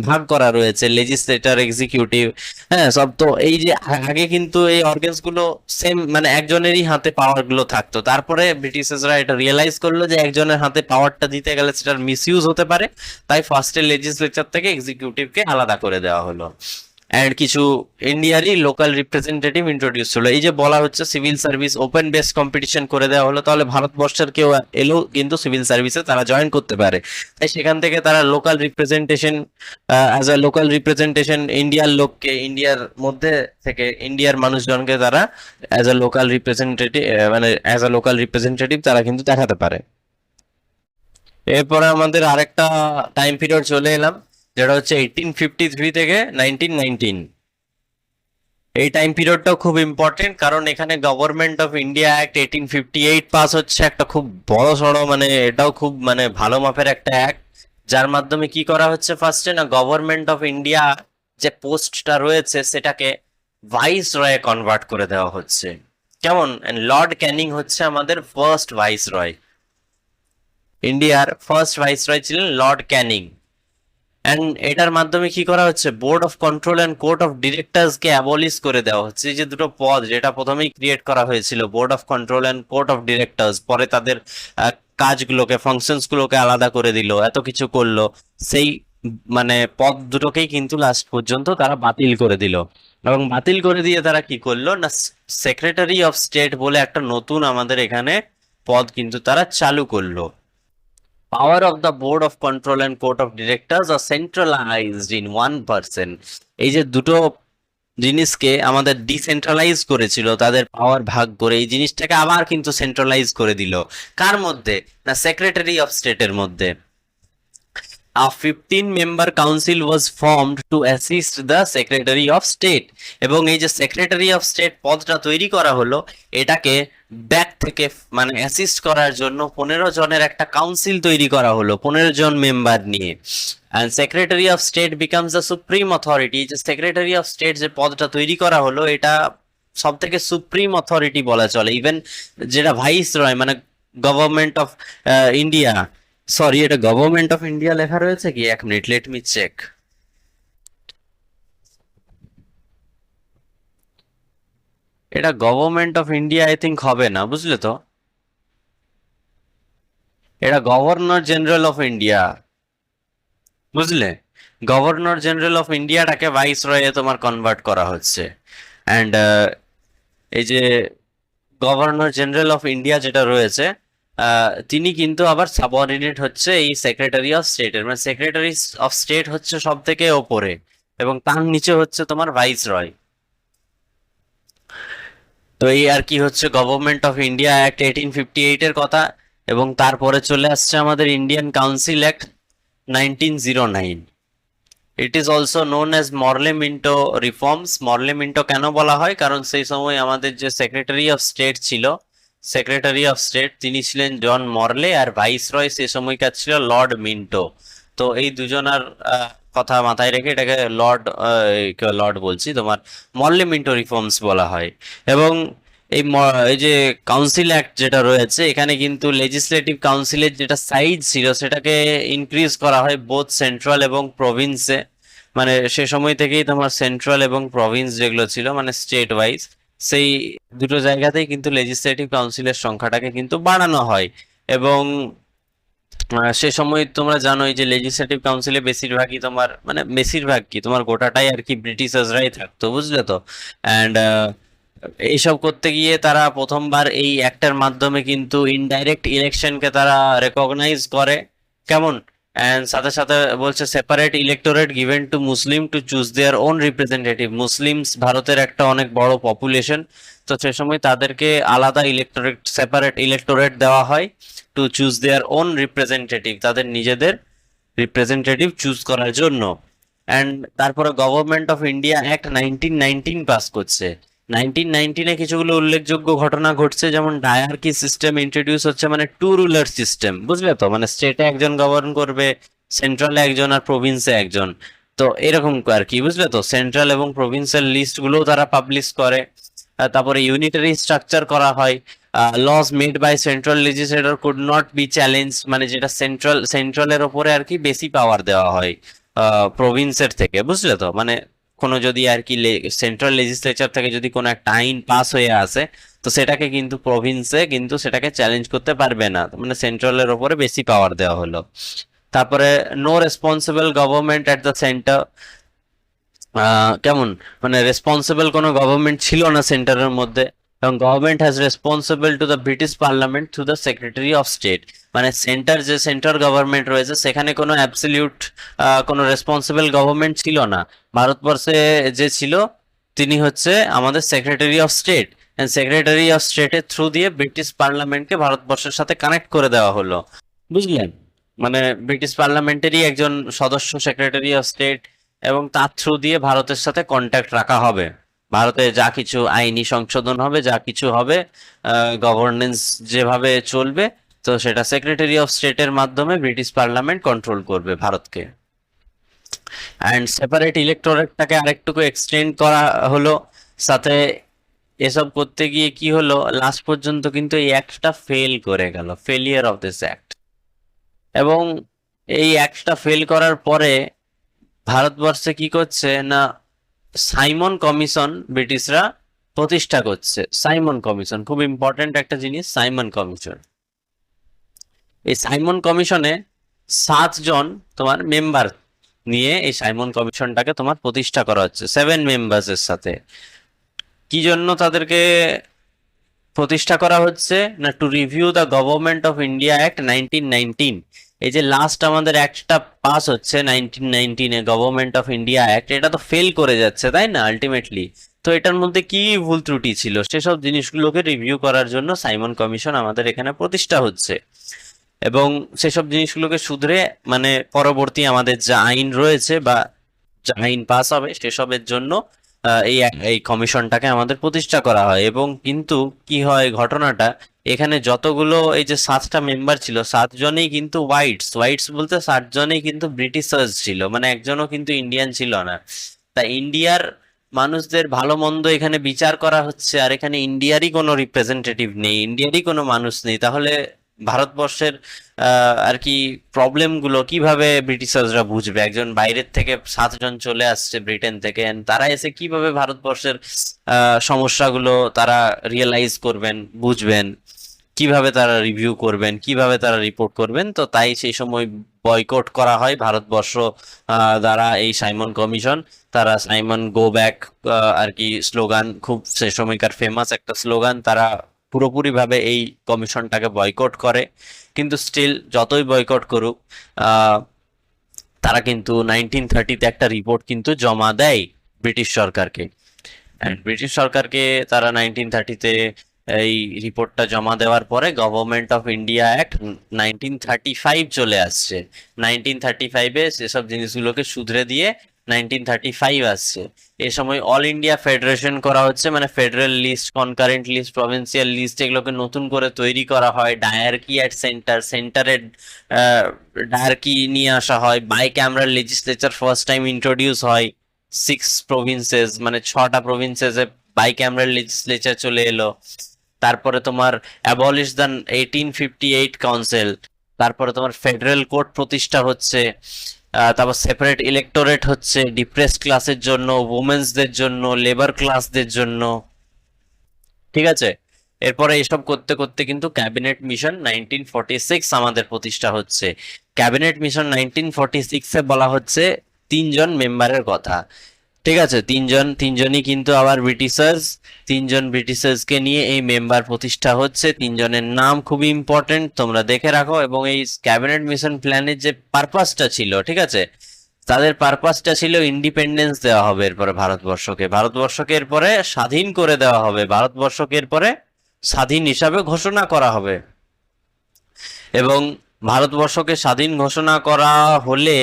ভাগ করা রয়েছে লেজিসলেটর, এক্সিকিউটিভ, হ্যাঁ সব। তো এই যে আগে কিন্তু এই অর্গানস গুলো সেম মানে একজনেরই হাতে পাওয়ার গুলো থাকতো, তারপরে ব্রিটিশরা এটা রিয়েলাইজ করলো যে একজনের হাতে পাওয়ারটা দিতে গেলে সেটার মিসইউজ হতে পারে, তাই ফার্স্টে লেজিসলেচার থেকে এক্সিকিউটিভকে আলাদা করে দেওয়া হলো। অ্যান্ড কিছু ইন্ডিয়ারই লোকাল রিপ্রেজেন্টেটিভ ইন্ট্রোডিউস হলো। এই যে বলা হচ্ছে civil service open base competition করে দেওয়া হলো, তাহলে ভারতবর্ষের কেউ এলেও কিন্তু সিভিল সার্ভিসে তারা জয়েন করতে পারে। তাই সেখান থেকে তারা local representation, as a local representation ইন্ডিয়ার লোককে, ইন্ডিয়ার মধ্যে থেকে ইন্ডিয়ার মানুষজনকে তারা অ্যাজ আ লোকাল রিপ্রেজেন্টেটিভ, মানে অ্যাজ আ লোকাল রিপ্রেজেন্টেটিভ তারা কিন্তু দেখাতে পারে। এরপরে আমাদের আরেকটা টাইম পিরিয়ড চলে এলাম, যেটা হচ্ছে 1853 থেকে 1919। এই টাইম পিরিয়ডটাও খুব ইম্পর্টেন্ট, কারণ এখানে government of India act 1858 pass হচ্ছে, একটা খুব বড় সড়ো মানে এটাও খুব মানে ভালো মাপের একটা অ্যাক্ট, যার মাধ্যমে কি করা হচ্ছে ফার্স্টে না, গভর্নমেন্ট অফ ইন্ডিয়া যে পোস্টটা রয়েছে সেটাকে ভাইস রয়ে কনভার্ট করে দেওয়া হচ্ছে। কেমন? লর্ড ক্যানিং হচ্ছে আমাদের ফার্স্ট ভাইসরয়, ইন্ডিয়ার ফার্স্ট ভাইসরয় ছিলেন লর্ড ক্যানিং। অ্যান্ড এটার মাধ্যমে কি করা হচ্ছে, board of control and court of directors K abolish করে দেওয়া হচ্ছে। এই যে দুটো পদ যেটা প্রথমেই ক্রিয়েট করা হয়েছিল, board of control and court of directors, পরে তাদের কাজগুলোকে, ফাংশনস গুলোকে আলাদা করে দিল, এত কিছু করলো, সেই মানে পদ দুটোকেই কিন্তু লাস্ট পর্যন্ত তারা বাতিল করে দিল। এবং বাতিল করে দিয়ে তারা কি করলো না, সেক্রেটারি অফ স্টেট বলে একটা নতুন আমাদের এখানে পদ কিন্তু তারা চালু করলো। Power of the Board of Control and Court of Directors are centralized in one person. এই যে দুটো জিনিসকে আমাদের ডিসেন্ট্রালাইজ করেছিল, তাদের পাওয়ার ভাগ করে এই জিনিসটাকে আবার কিন্তু সেন্ট্রালাইজ করে দিল। কার মধ্যে? না, সেক্রেটারি অফ স্টেটের মধ্যে। A 15-member council was formed to assist the Secretary of State. এবং এই যে সেক্রেটারি অফ স্টেট পদটা তৈরি করা হলো, এটাকে ব্যাক থেকে মানে অ্যাসিস্ট করার জন্য 15 জনের একটা কাউন্সিল তৈরি করা হলো, 15 জন মেম্বার নিয়ে। And secretary of state becomes the supreme authority. যে সেক্রেটারি অফ স্টেট যে পদটা তৈরি করা হলো, এটা সব থেকে সুপ্রিম অথরিটি বলা চলে। ইভেন যেটা ভাইস রয় মানে গভর্নমেন্ট অফ ইন্ডিয়া, সরি এটা গভর্নমেন্ট অফ ইন্ডিয়া লেখা রয়েছে কি, এক মিনিট, লেট মি চেক। এটা government of India I think হবে না, বুঝলে তো, এটা গভর্নর জেনারেল অফ ইন্ডিয়া, বুঝলে। গভর্নর জেনারেল অফ ইন্ডিয়াটাকে ভাইস রয়ে তোমার কনভার্ট করা হচ্ছে। অ্যান্ড এই যে গভর্নর জেনারেল অফ ইন্ডিয়া যেটা রয়েছে, তিনি কিন্তু আবার সাবঅর্ডিনেট হচ্ছে এই সেক্রেটারি অফ স্টেটের, মানে সেক্রেটারি অফ স্টেট হচ্ছে সব থেকে ওপরে এবং তার নিচে হচ্ছে তোমার ভাইস রয়। তো এই আর কি হচ্ছে গভর্নমেন্ট অফ ইন্ডিয়া অ্যাক্ট 1858 এর কথা। এবং তারপরে চলে আসছে আমাদের Indian council act 1909। It is also known as মরলে মিন্টো রিফর্মস। মরলে মিন্টো কেন বলা হয়? কারণ সেই সময় আমাদের যে সেক্রেটারি অফ স্টেট ছিল, সেক্রেটারি অফ স্টেট তিনি ছিলেন জন মরলে, আর ভাইস রয় সে সময়কার ছিল লর্ড মিন্টো। তো এই দুজনার কথা মাথায় রেখে এটাকে লর্ড বলছি তোমার মরলে মিন্টো রিফর্মস বলা হয়। এবং এই যে কাউন্সিল অ্যাক্ট যেটা রয়েছে, এখানে কিন্তু লেজিসলেটিভ কাউন্সিলের যেটা সাইজ ছিল সেটাকে ইনক্রিজ করা হয় বোথ সেন্ট্রাল এবং প্রভিন্সে। মানে সে সময় থেকেই তোমার সেন্ট্রাল এবং প্রভিন্স যেগুলো ছিল মানে স্টেট ওয়াইজ, সেই দুটো জায়গাতেই কিন্তু লেজিসলেটিভ কাউন্সিলের সংখ্যাটাকে কিন্তু বাড়ানো হয়। এবং সে সময় তোমরা জানোই যে লেজিসলেটিভ কাউন্সিলে বেশিরভাগই তোমার মানে বেশিরভাগ কি তোমার গোটাটাই আর কি ব্রিটিশার্সরাই থাকতো, বুঝলে তো। অ্যান্ড এইসব করতে গিয়ে তারা প্রথমবার এই অ্যাক্টের মাধ্যমে কিন্তু ইনডাইরেক্ট ইলেকশনকে তারা রেকগনাইজ করে। কেমন? অ্যান্ড সাথে সাথে বলছে separate electorate given to Muslim to choose their own representative. Muslims ভারতের একটা অনেক বড় পপুলেশন, তো সে সময় তাদেরকে আলাদা ইলেক্টোরেট, সেপারেট ইলেক্টোরেট দেওয়া হয় two choose their own representative, তাদের নিজেদের রিপ্রেজেন্টেটিভ চুজ করার জন্য। অ্যান্ড তারপরে government of India act 1919 pass করছে। 1919-এ কিছুগুলো উল্লেখযোগ্য ঘটনা ঘটছে, যেমন ডায়ার্কি সিস্টেম ইন্ট্রোডিউস হচ্ছে, মানে টু রুলার সিস্টেম, বুঝলে তো, মানে স্টেটে একজন গভর্ন করবে, সেন্ট্রালে একজন আর প্রভিন্সে একজন। তো এরকম আর কি, বুঝলে তো। সেন্ট্রাল এবং প্রভিন্সের লিস্টগুলোও তারা পাবলিশ করে। তারপরে ইউনিটারি স্ট্রাকচার করা হয়। Laws made by central legislator could not be challenge, মানে যেটা সেন্ট্রালের ওপরে আর কি বেশি পাওয়ার দেওয়া হয় প্রভিন্সের থেকে, বুঝলে তো। মানে কোনো যদি আর কি সেন্ট্রাল লেজিসলেচার থেকে যদি কোনো একটা আইন পাস হয়ে আসে, তো সেটাকে কিন্তু প্রভিন্সে কিন্তু সেটাকে চ্যালেঞ্জ করতে পারবে না, মানে সেন্ট্রালের ওপরে বেশি পাওয়ার দেওয়া হলো। তারপরে no responsible government at the centre. কেমন? মানে রেসপন্সিবল কোনো গভর্নমেন্ট ছিল না সেন্টারের মধ্যে। এবং government has responsible to the British parliament through the secretary of state. মানে সেন্টার যে সেন্ট্রাল গভর্নমেন্ট রয়েছে সেখানে কোনো অ্যাবসলিউট কোনো রেসপন্সিবল গভর্নমেন্ট ছিল না। ভারতবর্ষে যে ছিল তিনি হচ্ছে আমাদের secretary of state. Secretary of স্টেটের থ্রু দিয়ে ব্রিটিশ পার্লামেন্টকে ভারতবর্ষের সাথে কানেক্ট করে দেওয়া হলো, বুঝলেন। মানে ব্রিটিশ পার্লামেন্টেরই একজন সদস্য সেক্রেটারি অফ স্টেট, এবং তার থ্রু দিয়ে ভারতের সাথে কন্ট্যাক্ট রাখা হবে। ভারতে যা কিছু আইনি সংশোধন হবে, যা কিছু হবে, গভর্নেন্স যেভাবে চলবে, তো সেটা সেক্রেটারি অফ স্টেটের মাধ্যমে ব্রিটিশ পার্লামেন্ট কন্ট্রোল করবে ভারতকে। অ্যান্ড সেপারেট ইলেক্টোরেটটাকে আরেকটুকু এক্সটেন্ড করা হলো। সাথে এসব করতে গিয়ে কি হলো, লাস্ট পর্যন্ত কিন্তু এই অ্যাক্টটা ফেল করে গেল, ফেলিয়ার অফ দিস অ্যাক্ট। এবং এই অ্যাক্টটা ফেল করার পরে ভারতবর্ষে কি করছে না, সাইমন কমিশন ব্রিটিশরা প্রতিষ্ঠা করছে। সাইমন কমিশন খুব ইম্পর্ট্যান্ট একটা জিনিস, সাইমন কমিশন। এই সাইমন কমিশনে 7 জন তোমার মেম্বার নিয়ে এই সাইমন কমিশনটাকে তোমার প্রতিষ্ঠা করা হচ্ছে 7 মেম্বার্সের সাথে। কি জন্য তাদেরকে প্রতিষ্ঠা করা হচ্ছে না, to review the government of India act 1919। এই যে লাস্ট আমাদের অ্যাক্টটা পাস হচ্ছে 1919 গভর্নমেন্ট অফ ইন্ডিয়া অ্যাক্ট, এটা তো ফেল করে যাচ্ছে তাই না আলটিমেটলি। তো এটার মধ্যে কি ভুল ত্রুটি ছিল সেসব জিনিসগুলোকে রিভিউ করার জন্য সাইমন কমিশন আমাদের এখানে প্রতিষ্ঠা হচ্ছে। এবং সেসব জিনিসগুলোকে শুধরে মানে পরবর্তী আমাদের যা আইন রয়েছে বা যা আইন পাস হবে সেসবের জন্য এই এই কমিশনটাকে আমাদের প্রতিষ্ঠা করা হয়। এবং কিন্তু কি হয় ঘটনাটা, এখানে যতগুলো এই যে 7টা মেম্বার ছিল 7 জনেই কিন্তু হোয়াইটস বলতে 7 জনেই কিন্তু ব্রিটিশার্স ছিল, মানে একজনও কিন্তু ইন্ডিয়ান ছিল না। তা ইন্ডিয়ার মানুষদের ভালো মন্দ এখানে বিচার করা হচ্ছে, আর এখানে ইন্ডিয়ারই কোনো রিপ্রেজেন্টেটিভ নেই, ইন্ডিয়ারই কোনো মানুষ নেই। তাহলে ভারতবর্ষের আর কি প্রবলেম গুলো কিভাবে ব্রিটিশার্সরা বুঝবে? একজন বাইরের থেকে 7 জন চলে আসছে ব্রিটেন থেকে, and তারা এসে কিভাবে ভারতবর্ষের সমস্যাগুলো তারা রিয়েলাইজ করবেন, বুঝবেন, কিভাবে তারা রিভিউ করবেন, কিভাবে তারা রিপোর্ট করবেন? তো তাই সেই সময় বয়কট করা হয় ভারতবর্ষ দ্বারা এই সাইমন কমিশন। তারা সাইমন গো ব্যাক আর কি স্লোগান, খুব সে সময়কার ফেমাস একটা স্লোগান, তারা পুরোপুরিভাবে এই কমিশনটাকে বয়কট করে। কিন্তু স্টিল যতই বয়কট করুক তারা কিন্তু 1930-তে একটা রিপোর্ট কিন্তু জমা দেয় ব্রিটিশ সরকারকে। অ্যান্ড ব্রিটিশ সরকারকে তারা 1930-তে এই রিপোর্টটা জমা দেওয়ার পরে গভর্নমেন্ট অফ ইন্ডিয়া অ্যাক্ট 1935 চলে আসছে। 1935-এ সেসব জিনিসগুলোকে শুধরে দিয়ে 1935 আসছে। এ সময় অল ইন্ডিয়া ফেডারেশন করা হচ্ছে, মানে federal list, concurrent list, provincial list এগুলোকে নতুন করে তৈরি করা হয়। ডায়ারকি অ্যাট সেন্টারের ডায়ারকি নিয়ে আসা হয়। Bicameral legislature first time introduce হয়। 6 প্রভিন্সেস, মানে 6টা প্রভিন্সেসে বাই ক্যামেরাল লেজিসলেচার চলে এলো। তারপরে তোমার অ্যাবলিশ দ্য 1858 কাউন্সিল। তারপরে তোমার ফেডারেল কোর্ট প্রতিষ্ঠা হচ্ছে। তারপর সেপারেট ইলেক্টোরেট হচ্ছে ডিপ্রেসড ক্লাসের জন্য, উমেন্সদের জন্য, লেবার ক্লাসদের জন্য। ঠিক আছে, এরপরে এসব করতে করতে কিন্তু ক্যাবিনেট মিশন 1946 আমাদের প্রতিষ্ঠা হচ্ছে। ক্যাবিনেট মিশন 1946-এ বলা হচ্ছে 3 জন মেম্বারের কথা। ঠিক আছে, তিনজনই কিন্তু আবার ব্রিটিশার্স। 3 জন ব্রিটিশার্সকে নিয়ে এই মেম্বার প্রতিষ্ঠা হচ্ছে। 3 জনের নাম খুবই ইম্পর্টেন্ট, তোমরা দেখে রাখো। এবং এই ক্যাবিনেট মিশন প্ল্যানের যে পারপাসটা ছিল, ঠিক আছে, তাদের পারপাসটা ছিল ইন্ডিপেন্ডেন্স দেওয়া হবে এরপরে ভারতবর্ষকে এরপরে স্বাধীন করে দেওয়া হবে, ভারতবর্ষকে এরপরে স্বাধীন হিসাবে ঘোষণা করা হবে। এবং ভারতবর্ষকে স্বাধীন ঘোষণা করা হলে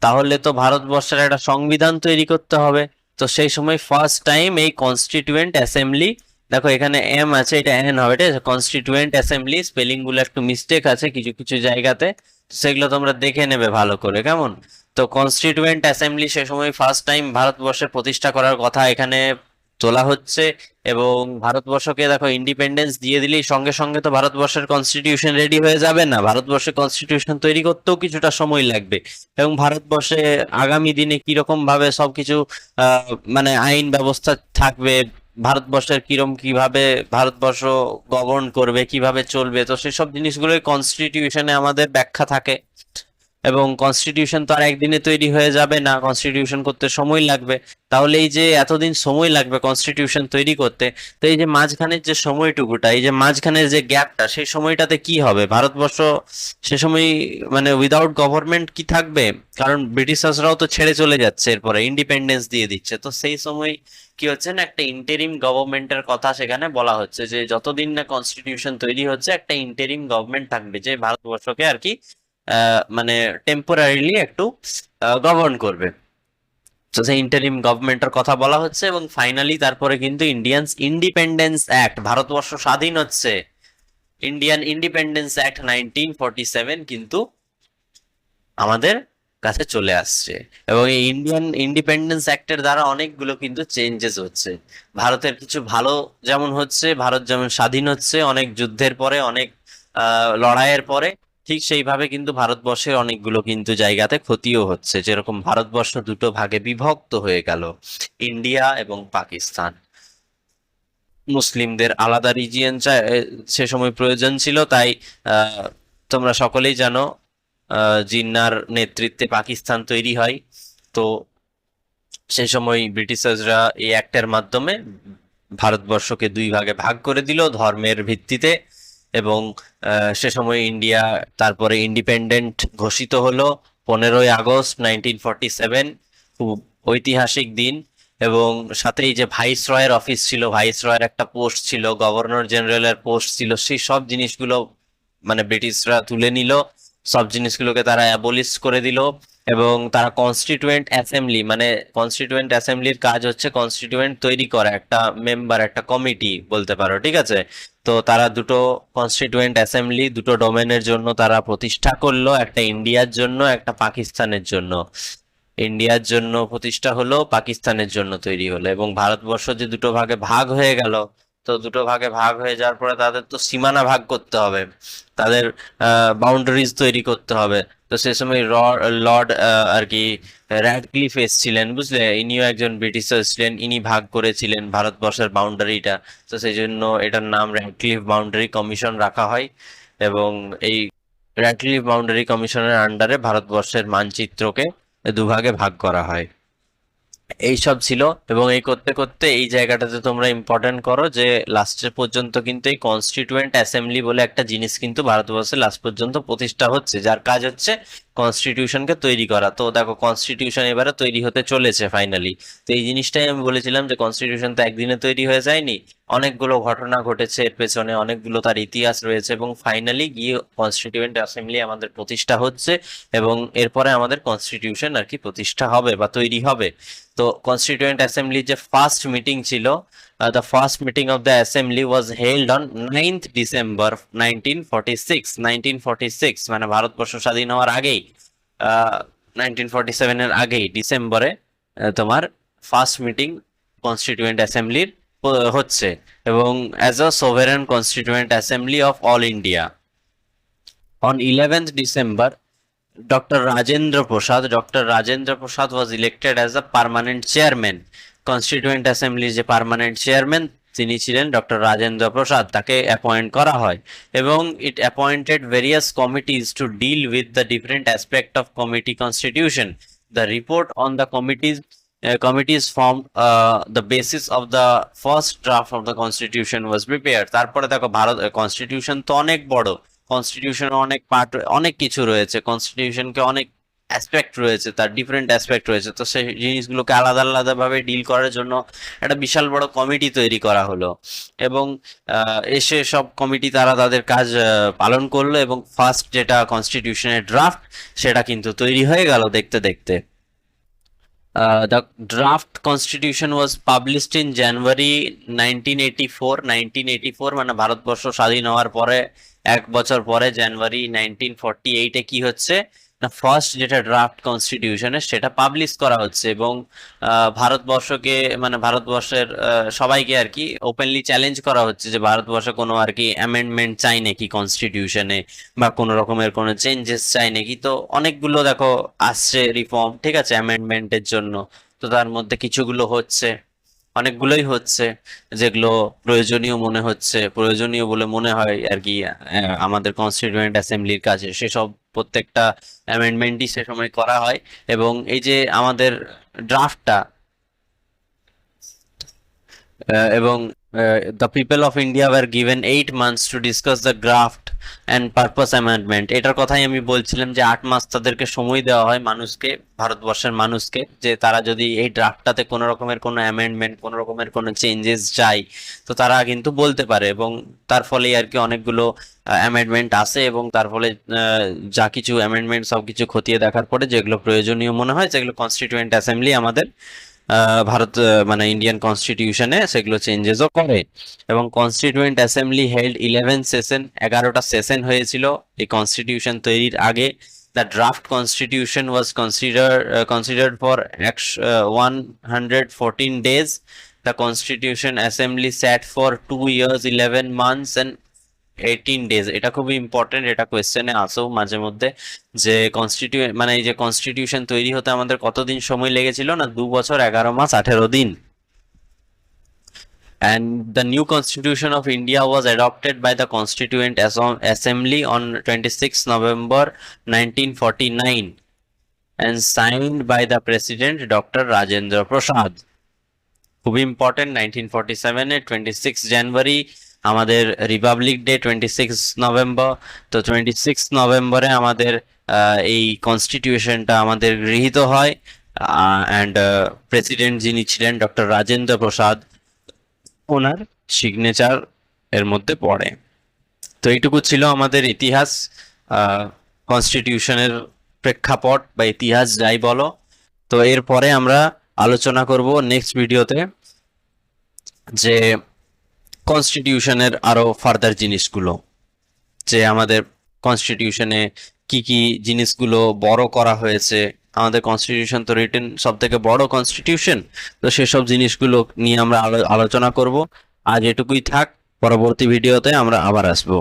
তাহলে তো ভারতবর্ষের একটা সংবিধান তৈরি করতে হবে। তো সেই সময় ফার্স্ট টাইম এই কনস্টিটিউয়েন্ট অ্যাসেম্বলি, দেখো এখানে এম আছে, এটা এন হবে, এটা কনস্টিটিউয়েন্ট অ্যাসেম্বলি, স্পেলিং গুলো একটু মিস্টেক আছে কিছু কিছু জায়গাতে, সেগুলো তোমরা দেখে নেবে ভালো করে, কেমন? তো কনস্টিটিউয়েন্ট অ্যাসেম্বলি সে সময় ফার্স্ট টাইম ভারতবর্ষের প্রতিষ্ঠা করার কথা এখানে তোলা হচ্ছে। এবং ভারতবর্ষকে দেখো ইন্ডিপেন্ডেন্স দিয়ে দিলেই সঙ্গে সঙ্গে তো ভারতবর্ষের কনস্টিটিউশন রেডি হয়ে যাবে না, ভারতবর্ষের কনস্টিটিউশন তৈরি করতেও কিছুটা সময় লাগবে। এবং ভারতবর্ষে আগামী দিনে কিরকম ভাবে সবকিছু মানে আইন ব্যবস্থা থাকবে, ভারতবর্ষের কিভাবে ভারতবর্ষ গভর্ন করবে, কিভাবে চলবে, তো সেসব জিনিসগুলোই কনস্টিটিউশনে আমাদের ব্যাখ্যা থাকে। এবং কনস্টিটিউশন তো আর একদিনে তৈরি হয়ে যাবে না, কনস্টিটিউশন করতে সময় লাগবে। তাহলে এই যে এতদিন সময় লাগবে কনস্টিটিউশন তৈরি করতে, তো এই যে মাঝখানের যে সময়টুকুটা, এই যে মাঝখানের যে গ্যাপটা, সেই সময়টাতে কি হবে? ভারতবর্ষ সে সময় মানে উইদাউট গভর্নমেন্ট কি থাকবে? কারণ ব্রিটিশার্সরাও তো ছেড়ে চলে যাচ্ছে, এরপরে ইন্ডিপেন্ডেন্স দিয়ে দিচ্ছে। তো সেই সময় কি হচ্ছে না, একটা ইন্টারিম গভর্নমেন্টের কথা সেখানে বলা হচ্ছে, যে যতদিন না কনস্টিটিউশন তৈরি হচ্ছে একটা ইন্টারিম গভর্নমেন্ট থাকবে, যে ভারতবর্ষকে আর কি মানে টেম্পোরারিলি একটু গভর্ন করবে। তো সেই ইন্টারিম গভর্নমেন্টের কথা বলা হচ্ছে। এবং ফাইনালি তারপরে কিন্তু ইন্ডিয়ান ইন্ডিপেন্ডেন্স অ্যাক্ট, ভারতবর্ষ স্বাধীন হচ্ছে, ইন্ডিয়ান ইন্ডিপেন্ডেন্স অ্যাক্ট 1947 কিন্তু আমাদের কাছে চলে আসছে। এবং এই ইন্ডিয়ান ইন্ডিপেন্ডেন্স অ্যাক্টের দ্বারা অনেকগুলো কিন্তু চেঞ্জেস হচ্ছে। ভারতের কিছু ভালো যেমন হচ্ছে, ভারত যেমন স্বাধীন হচ্ছে অনেক যুদ্ধের পরে, অনেক লড়াইয়ের পরে, ঠিক সেইভাবে কিন্তু ভারতবর্ষের অনেকগুলো কিন্তু জায়গাতে ক্ষতিও হচ্ছে। যেরকম ভারতবর্ষ দুটো ভাগে বিভক্ত হয়ে গেল, ইন্ডিয়া এবং পাকিস্তান। মুসলিমদের আলাদা রিজিয়ন সে সময় প্রয়োজন ছিল, তাই আহ, তোমরা সকলেই জানো জিন্নার নেতৃত্বে পাকিস্তান তৈরি হয়। তো সে সময় ব্রিটিশার্সরা এই অ্যাক্টের মাধ্যমে ভারতবর্ষকে দুই ভাগে ভাগ করে দিল ধর্মের ভিত্তিতে। এবং সে সময় ইন্ডিয়া তারপরে ইন্ডিপেন্ডেন্ট ঘোষিত হলো 15ই আগস্ট 1947। খুব ঐতিহাসিক দিন। এবং সাথেই যে ভাইস রয়ের অফিস ছিল, ভাইস রয়ের একটা পোস্ট ছিল, গভর্নর জেনারেলের পোস্ট ছিল, সেই সব জিনিসগুলো মানে ব্রিটিশরা তুলে নিল। সব জিনিসগুলোকে তারা অ্যাবলিশ করে দিল। এবং তারা কনস্টিটিউয়েন্ট অ্যাসেম্বলি, মানে কনস্টিটিউয়েন্ট অ্যাসেম্বলির কাজ হচ্ছে কনস্টিটিউয়েন্ট তৈরি করা, একটা মেম্বার, একটা কমিটি বলতে পারো, ঠিক আছে। তো তারা দুটো কনস্টিটিউয়েন্ট অ্যাসেম্বলি দুটো ডোমেনের জন্য তারা প্রতিষ্ঠা করলো, একটা ইন্ডিয়ার জন্য, একটা পাকিস্তানের জন্য। ইন্ডিয়ার জন্য প্রতিষ্ঠা হলো, পাকিস্তানের জন্য তৈরি হলো। এবং ভারতবর্ষ যে দুটো ভাগে ভাগ হয়ে গেল, তো দুটো ভাগে ভাগ হয়ে যাওয়ার পরে তাদের তো সীমানা ভাগ করতে হবে, তাদের বাউন্ডারিজ তৈরি করতে হবে। তো সে সময় লর্ড আর কি র্যাডক্লিফ এসেছিলেন, বুঝলে, ইনিও একজন ব্রিটিশার ছিলেন, ইনি ভাগ করেছিলেন ভারতবর্ষের বাউন্ডারিটা। তো সেই জন্য এটার নাম র্যাডক্লিফ বাউন্ডারি কমিশন রাখা হয়। এবং এই র্যাডক্লিফ বাউন্ডারি কমিশনের আন্ডারে ভারতবর্ষের মানচিত্রকে দুভাগে ভাগ করা হয়। এইসব ছিল। এবং এই করতে করতে এই জায়গাটাতে তোমরা ইম্পর্টেন্ট করো যে লাস্টের পর্যন্ত কিন্তু এই কনস্টিটিউয়েন্ট অ্যাসেম্বলি বলে একটা জিনিস কিন্তু ভারতবর্ষে লাস্ট পর্যন্ত প্রতিষ্ঠা হচ্ছে, যার কাজ হচ্ছে কনস্টিটিউশনকে তৈরি করা। তো দেখো কনস্টিটিউশন এবারে তৈরি হতে চলেছে ফাইনালি। তো এই জিনিসটাই আমি বলেছিলাম যে কনস্টিটিউশন তো একদিনে তৈরি হয়ে যায়নি, অনেকগুলো ঘটনা ঘটেছে এর পেছনে, অনেকগুলো তার ইতিহাস রয়েছে, এবং ফাইনালি গিয়ে কনস্টিটিউয়েন্ট অ্যাসেম্বলি আমাদের প্রতিষ্ঠা হচ্ছে। এবং এরপরে আমাদের কনস্টিটিউশন আর কি প্রতিষ্ঠা হবে বা তৈরি হবে। তো কনস্টিটিউয়েন্ট অ্যাসেম্বলির যে ফার্স্ট মিটিং ছিল, the first meeting of the assembly was held on 9th December 1946। 1946 মানে ভারতবর্ষ স্বাধীন হওয়ার আগেই, 1947 এর আগেই ডিসেম্বরে তোমার ফার্স্ট মিটিং কনস্টিটিউয়েন্ট অ্যাসেম্বলির হচ্ছে। এবং as a sovereign constituent assembly of all India, on 11th December, Dr. Rajendra Prasad was elected as a permanent chairman. Constituent Assembly যে পার্মানেন্ট চেয়ারম্যান তিনি ছিলেন ডক্টর রাজেন্দ্র প্রসাদ, তাকে অ্যাপয়েন্ট করা হয়। এবং it appointed various committees to deal with the different aspect of committee constitution. The report on the committees formed the basis of the first draft of the constitution was prepared. তারপরে দেখো Bharat constitution তো অনেক বড়, constitution অনেক part, অনেক কিছু রয়েছে, কনস্টিটিউশনকে অনেক অ্যাসপেক্ট রয়েছে, তার ডিফারেন্ট অ্যাসপেক্ট রয়েছে। তো সেই জিনিসগুলোকে আলাদা আলাদা ভাবে ডিল করার জন্য একটা বিশাল বড় কমিটি তৈরি করা হলো। এবং এসে সব কমিটি তারা তাদের কাজ পালন করলো। এবং ফার্স্ট যেটা কনস্টিটিউশনের ড্রাফট, সেটা কিন্তু তৈরি হয়ে গেল দেখতে দেখতে। The draft constitution was published in January 1984। 1984 মানে ভারতবর্ষ স্বাধীন হওয়ার পরে এক বছর পরে জানুয়ারি 1948 কি হচ্ছে না, ফার্স্ট যেটা ড্রাফট কনস্টিটিউশনের সেটা পাবলিশ করা হচ্ছে। এবং ভারতবর্ষকে মানে ভারতবর্ষের সবাইকে আর কি ওপেনলি চ্যালেঞ্জ করা হচ্ছে যে ভারতবর্ষে কোনো আর কি অ্যামেন্ডমেন্ট চাই নাকি কনস্টিটিউশনে, বা কোনো রকমের কোনো চেঞ্জেস চাই নাকি। তো অনেকগুলো দেখো আসছে রিফর্ম, ঠিক আছে, অ্যামেন্ডমেন্টের জন্য। তো তার মধ্যে কিছুগুলো হচ্ছে, অনেকগুলোই হচ্ছে যেগুলো প্রয়োজনীয় মনে হচ্ছে, প্রয়োজনীয় বলে মনে হয় আর কি আমাদের কনস্টিটিউয়েন্ট অ্যাসেম্বলির কাছে, সেসব প্রত্যেকটা অ্যামেন্ডমেন্টই সে সময় করা হয়। এবং এই যে আমাদের ড্রাফটটা, এবং the people of India were given 8 months to discuss the draft and purpose amendment. এটার কথাই আমি বলছিলাম যে 8 মাস তাদেরকে সময় দেওয়া হয় মানুষকে, ভারতবর্ষের মানুষকে, যে তারা যদি এই ড্রাফটটাতে কোনো রকমের কোনো অ্যামেন্ডমেন্ট, কোনো রকমের কোনো চেঞ্জেস চাই, তো তারা কিন্তু বলতে পারে। এবং তার ফলে আর কি অনেকগুলো অ্যামেন্ডমেন্ট আসে। এবং তার ফলে যা কিছু অ্যামেন্ডমেন্ট সব কিছু খতিয়ে দেখার পরে যেগুলো প্রয়োজনীয় মনে হয়, যেগুলো কনস্টিটিউয়েন্ট অ্যাসেম্বলি আমাদের ভারত মানে ইন্ডিয়ান কনস্টিটিউশনে সেগুলো চেঞ্জেসও করে। এবং কনস্টিটিউয়েন্ট অ্যাসেম্বলি হেল্ড 11 সেশন, 11টা সেশন হয়েছিল এই কনস্টিটিউশন তৈরির আগে। The draft constitution was considered for 114 days. The Constitution Assembly sat for 2 years, 11 months and 18 days. এটা খুবই ইম্পর্টেন্ট, এটা কোয়েশ্চেনে আসেও মাঝে মধ্যে, যে মানে এই যে কনস্টিটিউশন তৈরি হতে আমাদের কতদিন সময় লেগেছিল না, 2 বছর 11 মাস 18 দিন। And the new Constitution of India was adopted by the Constituent Assembly on 26 November 1949 and signed by the President Dr. Rajendra Prasad. খুবই ইম্পর্টেন্ট, 1947 এ 26 জানুয়ারি আমাদের রিপাবলিক ডে, 26 নভেম্বর। তো 26 নভেম্বরে আমাদের এই কনস্টিটিউশনটা আমাদের গৃহীত হয়, অ্যান্ড প্রেসিডেন্ট যিনি ছিলেন ডক্টর রাজেন্দ্র প্রসাদ, ওনার সিগনেচার এর মধ্যে পড়ে। তো এইটুকু ছিল আমাদের ইতিহাস, কনস্টিটিউশনের প্রেক্ষাপট বা ইতিহাস যাই বলো। তো এরপরে আমরা আলোচনা করব নেক্সট ভিডিওতে যে কনস্টিটিউশনের আরো ফার্দার জিনিসগুলো, যে আমাদের কনস্টিটিউশনে কি কি জিনিসগুলো বড় করা হয়েছে। আমাদের কনস্টিটিউশন তো রিটেন সব থেকে বড় কনস্টিটিউশন, তো সেসব জিনিসগুলো নিয়ে আমরা আলোচনা করব। আজ এটুকুই থাক, পরবর্তী ভিডিওতে আমরা আবার আসবো।